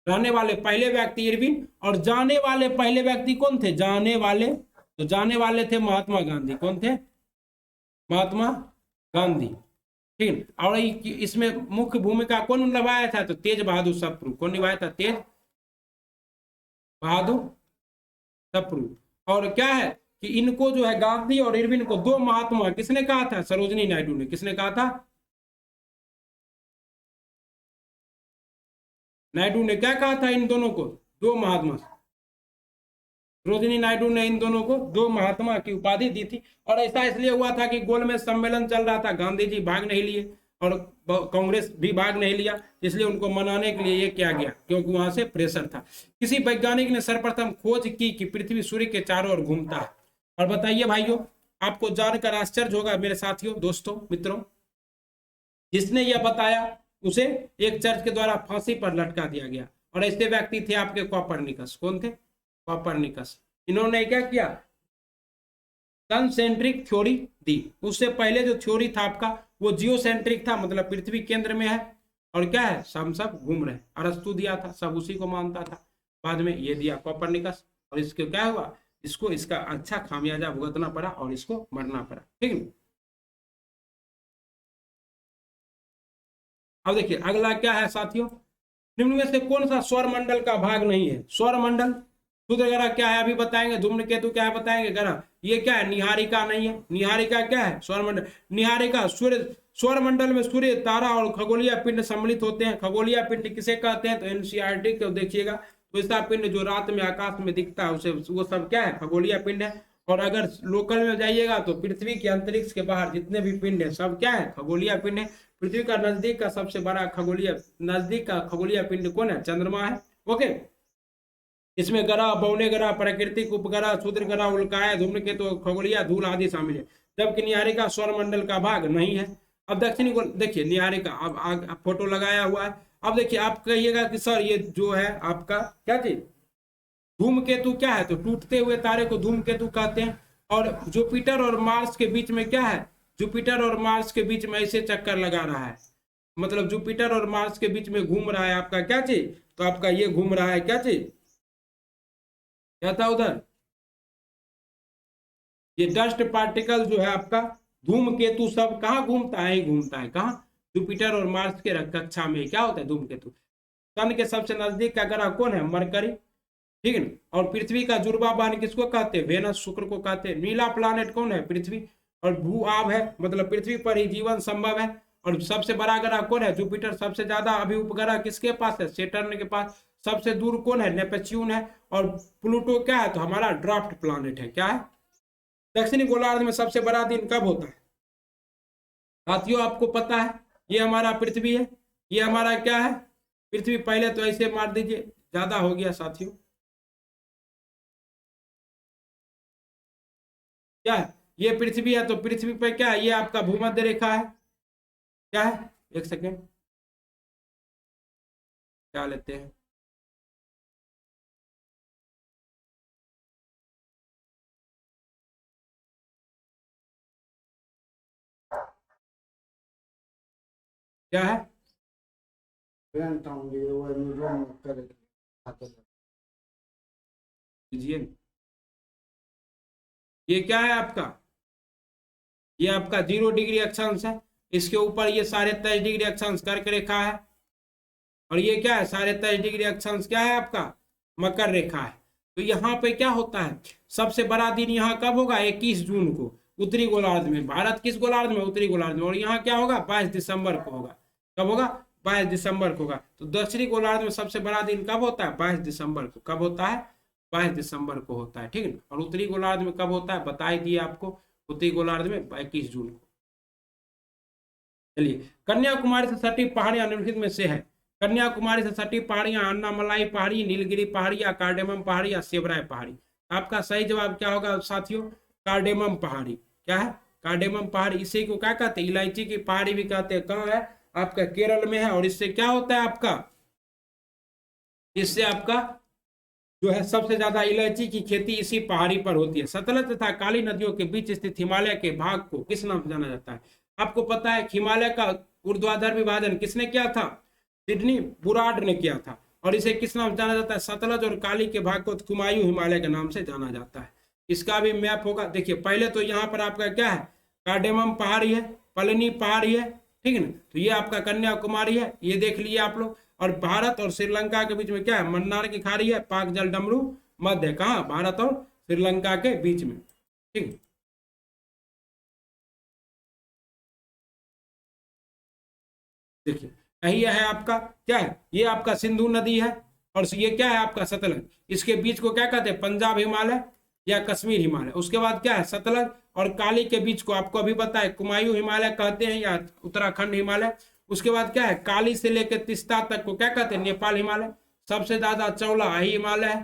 रहने वाले पहले व्यक्ति इरविन, और जाने वाले पहले व्यक्ति कौन थे? जाने वाले, तो जाने वाले थे महात्मा गांधी। कौन थे? महात्मा गांधी, ठीक है। और इसमें मुख्य भूमिका कौन निभाया था? तो तेज बहादुर सप्रू। कौन निभाया था? तेज बहादुर सप्रू। और क्या है कि इनको जो है, गांधी और इरविन को दो महात्मा किसने कहा था? सरोजनी नायडू ने। किसने कहा था? नायडू ने क्या कहा था इन दोनों को? दो महात्मा। सरोजिनी नायडू ने इन दोनों को दो महात्मा की उपाधि दी थी। और ऐसा इसलिए हुआ था कि गोलमेज सम्मेलन चल रहा था, गांधी जी भाग नहीं लिए और कांग्रेस भी भाग नहीं लिया, इसलिए उनको मनाने के लिए ये किया गया, क्योंकि वहां से प्रेशर था। किसी वैज्ञानिक ने सर्वप्रथम खोज की कि पृथ्वी सूर्य के चारों ओर घूमता है। और बताइए भाइयों, आपको जानकर आश्चर्य होगा मेरे साथियों, दोस्तों, मित्रों, जिसने यह बताया उसे एक चर्च के द्वारा फांसी पर लटका दिया गया। और ऐसे व्यक्ति थे आपके कॉपरनिकस। कौन थे? कॉपरनिकस। इन्होंने क्या किया? सनसेंट्रिक थ्योरी दी। उससे पहले जो थ्योरी था आपका, वो जियोसेंट्रिक था, मतलब पृथ्वी केंद्र में है और क्या है, हम सब घूम रहे हैं। अरस्तु दिया था, सब उसी को मानता था। बाद में ये दिया कॉपरनिकस, और इसको क्या हुआ, इसको इसका अच्छा खामियाजा भुगतना पड़ा और इसको मरना पड़ा, ठीक है। अब देखिए अगला क्या है साथियों, निम्न में से कौन सा सौर मंडल का भाग नहीं है? सौर मंडल, सूर्य ग्रह क्या है अभी बताएंगे, धूम्रकेतु क्या है बताएंगे, ग्रह ये क्या है, निहारिका नहीं है। निहारिका क्या है? सौर मंडल। निहारिका सूर्य, सौर मंडल में सूर्य, तारा और खगोलीय पिंड सम्मिलित होते हैं। खगोलीय पिंड किसे कहते हैं? तो एनसीईआरटी को देखिएगा, तो ऐसा पिंड जो रात में आकाश में दिखता है उसे, वो सब क्या है? खगोलीय पिंड है। और अगर लोकल में जाइएगा तो पृथ्वी के अंतरिक्ष के बाहर जितने भी पिंड है सब क्या है? खगोलीय पिंड है। पृथ्वी का नजदीक का सबसे बड़ा खगोलीय, नजदीक का खगोलीय पिंड कौन है? चंद्रमा है। ओके, इसमें ग्रह, बौने ग्रह, प्राकृतिक उपग्रह, क्षुद्र ग्रह, उल्काएं, धूम्रकेतु, खगोलीय धूल आदि शामिल है। जबकि निहारिका सौरमंडल का भाग नहीं है। अब दक्षिणी गोल देखिए, निहारिका अब फोटो लगाया हुआ है। अब देखिए आप कहिएगा कि सर ये जो है आपका क्या चीज, धूमकेतु क्या है? तो टूटते हुए तारे को धूमकेतु कहते हैं। और जुपिटर और मार्स के बीच में क्या है? जुपिटर और मार्स के बीच में ऐसे चक्कर लगा रहा है, मतलब जुपिटर और मार्स के बीच में घूम रहा है आपका क्या चीज, तो आपका ये घूम रहा है क्या चीज, क्या था उधर, ये डस्ट पार्टिकल जो है आपका धूमकेतु, सब कहाँ घूमता है? घूमता है कहाँ? जुपिटर और मार्स के कक्षा में क्या होता है? धूमकेतु। सन के सबसे नजदीक का ग्रह कौन है? मरकरी, ठीक है। और पृथ्वी का जुड़वा बहन किसको कहते हैं? वेनस, शुक्र को कहते हैं। नीला प्लानेट कौन है? पृथ्वी। और भू आब है, मतलब पृथ्वी पर ही जीवन संभव है। और सबसे बड़ा ग्रह कौन है? जुपिटर। सबसे ज्यादा अभी उपग्रह किसके पास है? सेटर्न के पास। सबसे दूर कौन है? नेपच्यून है। और प्लूटो क्या है? तो हमारा ड्राफ्ट प्लानेट है। क्या है? दक्षिणी गोलार्ध में सबसे बड़ा दिन कब होता है साथियों? आपको पता है, ये हमारा पृथ्वी है, ये हमारा क्या है? पृथ्वी। पहले तो ऐसे मार दीजिए, ज्यादा हो गया साथियों। क्या है? ये पृथ्वी है, तो पृथ्वी पे क्या है? ये आपका भूमध्य रेखा है। क्या है? एक सेकेंड, क्या लेते हैं, क्या है? कीजिए। ये क्या है आपका? ये आपका 0 डिग्री अक्षांश है, इसके ऊपर ये 23.5 डिग्री अक्षांश कर्क रेखा है, और ये क्या है 23.5 डिग्री अक्षांश क्या है आपका मकर रेखा है। तो यहाँ पे क्या होता है, सबसे बड़ा दिन यहाँ कब होगा 21 जून को उत्तरी गोलार्ध में। भारत किस गोलार्ध में, उत्तरी गोलार्ध में। और यहाँ क्या होगा 22 दिसंबर को होगा। कब होगा 22 दिसंबर को होगा। तो दक्षिणी गोलार्ध में सबसे बड़ा दिन कब होता है 22 दिसंबर को। कब होता है 22 दिसंबर को होता है, ठीक है। और उत्तरी गोलार्ध में कब होता है बता ही दिए आपको, उत्तरी गोलार्ध में 21 जून को। चलिए, कन्याकुमारी से सटी पहाड़ियां निम्नलिखित में से है। कन्याकुमारी से सटी पहाड़ियां अन्नामलाई पहाड़ी, नीलगिरी पहाड़ियां, कार्डेमम पहाड़ी या सेवराय पहाड़ी। आपका सही जवाब क्या होगा साथियों, कार्डेमम पहाड़ी। क्या है कार्डेमम पहाड़ी। इसे को क्या कहते हैं इलायची की पहाड़ी भी कहते हैं। कहाँ है आपका केरल में है। और इससे क्या होता है आपका, इससे आपका जो है सबसे ज्यादा इलायची की खेती इसी पहाड़ी पर होती है। सतलज तथा काली नदियों के बीच स्थित हिमालय के भाग को किस नाम से जाना जाता है। आपको पता है हिमालय का ऊर्ध्वाधर विभाजन किसने किया था, सिडनी बुराड ने किया था। और इसे किस नाम से जाना जाता है, सतलज और काली के भाग को कुमायूं हिमालय के नाम से जाना जाता है। इसका भी मैप होगा। देखिए पहले तो यहाँ पर आपका क्या है कार्डेमम पहाड़ी है, पलनी पहाड़ी है, ठीक है ना। तो ये आपका कन्याकुमारी है, ये देख लिए आप लोग। और भारत और श्रीलंका के बीच में क्या है मन्नार की खाड़ी है, पाक जल डमरू मध्य। कहाँ भारत और श्रीलंका के बीच में, ठीक है। देखिए यही है आपका क्या है, ये आपका सिंधु नदी है और ये क्या है आपका सतलज। इसके बीच को क्या कहते हैं पंजाब हिमालय या कश्मीर हिमालय। उसके बाद क्या है सतलज और काली के बीच को आपको अभी पता है कुमायूं हिमालय कहते हैं या उत्तराखंड हिमालय। उसके बाद क्या है काली से लेकर तिस्ता तक को क्या कहते हैं नेपाल हिमालय। सबसे ज्यादा चौड़ा यही हिमालय है,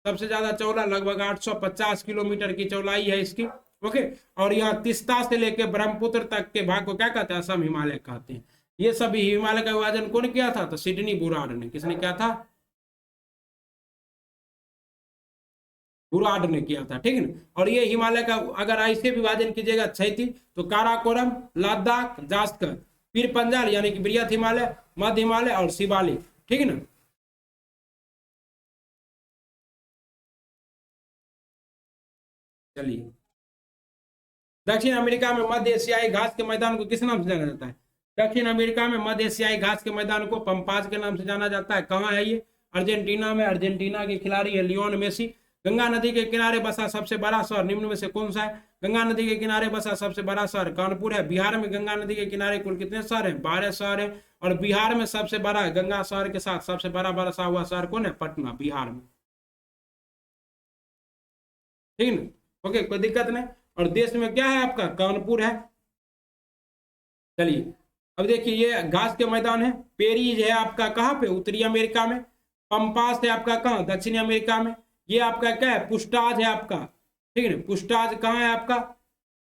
सबसे ज्यादा चौड़ा लगभग 850 किलोमीटर की चौड़ाई है इसकी, ओके। और यहाँ तिस्ता से लेकर ब्रह्मपुत्र तक के भाग को क्या कहते हैं असम हिमालय कहते हैं। ये सभी हिमालय का विभाजन कौन किया था, तो सिडनी बुराड ने। किसने किया था, बुराड ने किया था, ठीक है ना। और ये हिमालय का अगर ऐसे विभाजन कीजिएगा क्षैतिज तो काराकोरम, लद्दाख, जास्कर, पीर पंजाल यानी कि बृहत हिमालय, मध्य हिमालय और शिवालिक, ठीक है ना। चलिए, दक्षिण अमेरिका में मध्य एशियाई घास के मैदान को किस नाम से जाना जाता है। दक्षिण अमेरिका में मध्य एशियाई घास के मैदान को पंपाज के नाम से जाना जाता है। कहाँ है ये, अर्जेंटीना में। अर्जेंटीना के खिलाड़ी है लियोन मेसी। गंगा नदी के किनारे बसा सबसे बड़ा शहर निम्न में से कौन सा है। गंगा नदी के किनारे बसा सबसे बड़ा शहर कानपुर है। बिहार में गंगा नदी के किनारे कुल कितने शहर हैं, 12 शहर है। और बिहार में सबसे बड़ा गंगा शहर के साथ सबसे बड़ा बसा हुआ शहर कौन है, पटना, बिहार में, ठीक है ना। ओके, कोई दिक्कत नहीं। और देश में क्या है आपका कानपुर है। चलिए अब देखिए ये घास के मैदान है। पेरीज है आपका कहाँ पे, उत्तरी अमेरिका में। पंपास है आपका कहाँ, दक्षिणी अमेरिका में। ये आपका क्या है पुस्टाज है आपका, ठीक है। पुस्टाज कहाँ है आपका,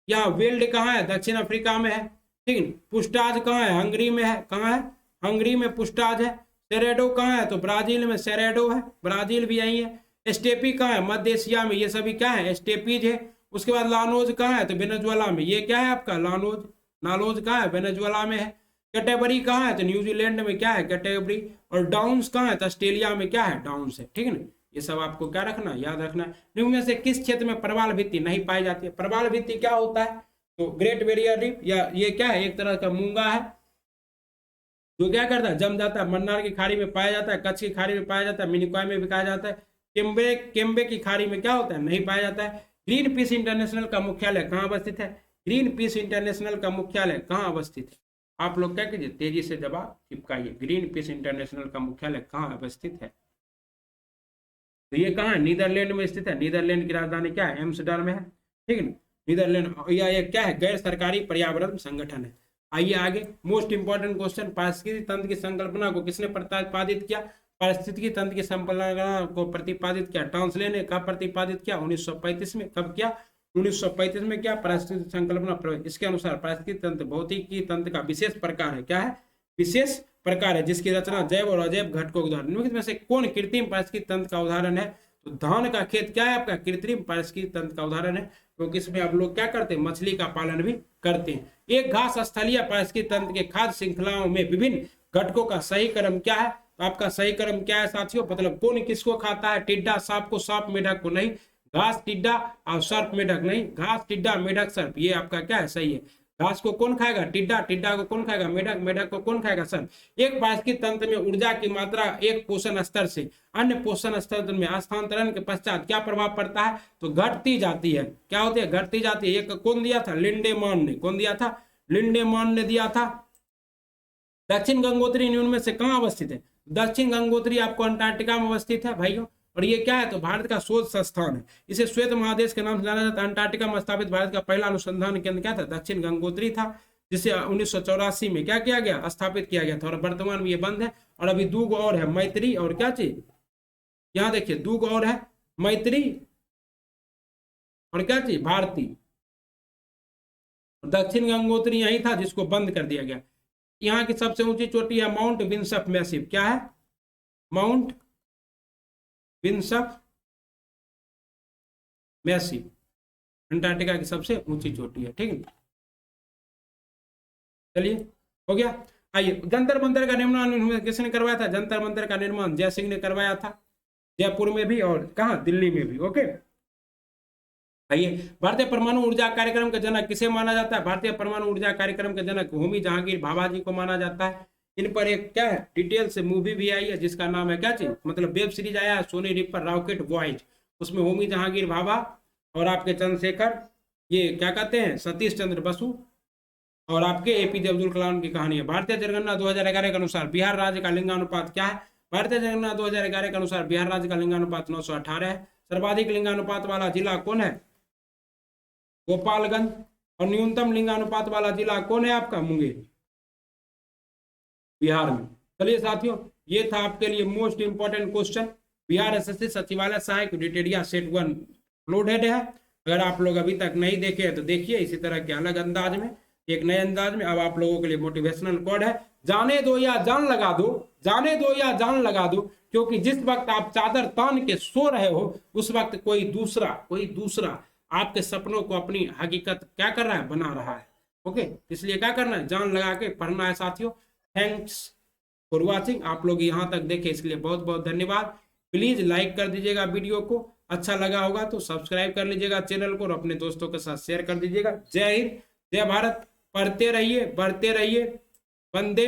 यहाँ वेल्ड कहाँ है, दक्षिण अफ्रीका में है, ठीक है। पुस्टाज कहाँ है, हंगरी में है। कहाँ है, हंगरी में पुस्टाज है। सेरेडो कहाँ है, तो ब्राजील में सेरेडो है, ब्राजील भी यही है। स्टेपी कहाँ है, मध्य एशिया में। ये सभी क्या है स्टेपीज है। उसके बाद लानोज कहाँ है, तो वेनेजुएला में। ये क्या है आपका लानोज, नालोज कहाँ है, वेनेजुएला में है। कैटेगरी कहाँ है, तो न्यूजीलैंड में क्या है कैटेगरी। और डाउन्स कहाँ है, तो ऑस्ट्रेलिया में क्या है डाउन्स है, ठीक है ना। ये सब आपको क्या रखना, याद रखना है। निम्न में से किस क्षेत्र में प्रवाल भित्ति नहीं पाई जाती है। प्रवाल भित्ति क्या होता है, तो ग्रेट बैरियर रीफ या ये क्या है एक तरह का मूंगा है जो क्या करता है जम जाता है। मन्नार की खाड़ी में पाया जाता है, कच्छ की खाड़ी में पाया जाता है, मिनिकॉय में भी पाया जाता है। केम्बे की खाड़ी में क्या होता है, नहीं पाया जाता है। ग्रीन पीस इंटरनेशनल का मुख्यालय कहाँ अवस्थित है। ग्रीन पीस इंटरनेशनल का मुख्यालय कहाँ अवस्थित है। आप लोग क्या कीजिए तेजी से जवाब चिपकाइए। ग्रीन पीस इंटरनेशनल का मुख्यालय कहाँ अवस्थित है, तो ये कहाँ है नीदरलैंड में स्थित है। नीदरलैंड की राजधानी क्या है, एम्स्टर्डम है, ठीक है ना। नीदरलैंड या ये क्या है गैर सरकारी पर्यावरण संगठन है। आइए आगे, मोस्ट इंपॉर्टेंट क्वेश्चन, पारिस्थितिकी तंत्र की संकल्पना को किसने प्रतिपादित किया। पारिस्थितिकी तंत्र की संकल्पना को प्रतिपादित किया टॉन्सले ने। कब प्रतिपादित किया, 1935 में। कब किया, 1935 में। क्या पारिस्थितिकी संकल्पना, इसके अनुसार पारिस्थितिकी तंत्र भौतिकी तंत्र का विशेष प्रकार है। क्या है, विशेष प्रकार है जिसकी रचना जैव और अजैव घटकों के उदाहरण। निम्नलिखित में से कौन कृत्रिम पारिस्थितिकी तंत्र का उदाहरण है, तो धान का खेत क्या है आपका कृत्रिम पारिस्थितिकी तंत्र का उदाहरण है, क्योंकि इसमें आप लोग क्या करते हैं मछली का पालन भी करते हैं। एक घास स्थलीय पारिस्थितिकी तंत्र के खाद्य श्रृंखलाओं में विभिन्न घटकों का सही क्रम क्या है, तो आपका सही क्रम क्या है साथियों, मतलब कौन किसको खाता है। टिड्डा सांप को सांप, मेढक को नहीं। घास, टिड्डा और सर्प, मेढक। नहीं, घास, टिड्डा, मेढक, सर्प, ये आपका क्या है, सही है। घास को कौन खाएगा, टिड्डा, टिड्डा को कौन खाएगा, मेढक, मेढक को कौन खाएगा, सर्प। एक पारिस्थितिक तंत्र में ऊर्जा की मात्रा एक पोषण स्तर से अन्य पोषण स्तर में हस्तांतरण के पश्चात क्या प्रभाव पड़ता है, तो घटती जाती है। क्या होती है, घटती जाती है। एक कौन दिया था, लिंडेमान ने। कौन दिया था, लिंडेमान ने दिया था। दक्षिण गंगोत्री इनमें में से कहाँ अवस्थित है, दक्षिण गंगोत्री आपको अंटार्कटिका में अवस्थित है भाइयों। और ये क्या है, तो भारत का शोध संस्थान है। इसे श्वेत महादेश के नाम से जाना जाता है। अंटार्कटिका में स्थापित भारत का पहला अनुसंधान केंद्र क्या था, दक्षिण गंगोत्री था, जिसे 1984 में क्या किया गया, स्थापित किया गया था। और वर्तमान में ये बंद है। और अभी दो और है, मैत्री और क्या चीज, यहाँ देखिए दो और है, मैत्री और क्या चीज, भारती। दक्षिण गंगोत्री यही था जिसको बंद कर दिया गया। यहाँ की सबसे ऊंची चोटी है माउंट विंसफ मैसिव। क्या है, माउंट विंसफ मैसिव, अंटार्कटिका की सबसे ऊंची चोटी है। ठीक है, चलिए हो गया। आइए, जंतर मंतर का निर्माण किसने करवाया था, जंतर मंतर का निर्माण जय सिंह ने करवाया था, जयपुर में भी और कहा, दिल्ली में भी। ओके, आइए, भारतीय परमाणु ऊर्जा कार्यक्रम का जनक किसे माना जाता है, भारतीय परमाणु ऊर्जा कार्यक्रम के जनक होमी जहांगीर भाभा जी को माना जाता है। इन पर एक क्या है, डिटेल से मूवी भी आई है जिसका नाम है क्या चीज, मतलब वेब सीरीज आया है, सोनी रिपर रॉकेट वॉयज। उसमें होमी जहांगीर भाभा और आपके चंद्रशेखर, ये क्या कहते हैं, सतीश चंद्र बसु और आपके एपीजे अब्दुल कलाम की कहानी है। भारतीय जनगणना 2011 के अनुसार बिहार राज्य का लिंगानुपात क्या है, भारतीय जनगणना 2011 के अनुसार बिहार राज्य का लिंगानुपात 918 है। सर्वाधिक लिंगानुपात वाला जिला कौन है, गोपालगंज। और न्यूनतम लिंगानुपात वाला जिला कौन है आपका, मुंगेर, बिहार में। चलिए साथियों, ये था आपके लिए most important question. Bihar SSC सचिवालय सहायक डिटेडिया सेट 1 अपलोडेड है। अगर आप लोग अभी तक नहीं देखे तो देखिए, इसी तरह के अलग अंदाज में, एक नए अंदाज में। अब आप लोगों के लिए मोटिवेशनल कोड है, जाने दो या जान लगा दो, जाने दो या जान लगा दो। क्योंकि जिस वक्त आप चादर तान के सो रहे हो, उस वक्त कोई दूसरा आपके सपनों को अपनी हकीकत क्या कर रहा है, बना रहा है। ओके, इसलिए क्या करना है, जान लगा के पढ़ना है साथियों। Thanks for watching. आप लोग यहाँ तक देखे इसलिए बहुत बहुत धन्यवाद। प्लीज लाइक कर दीजिएगा वीडियो को, अच्छा लगा होगा तो सब्सक्राइब कर लीजिएगा चैनल को और अपने दोस्तों के साथ शेयर कर दीजिएगा। जय हिंद, जय भारत। पढ़ते रहिए, बढ़ते रहिए। वंदे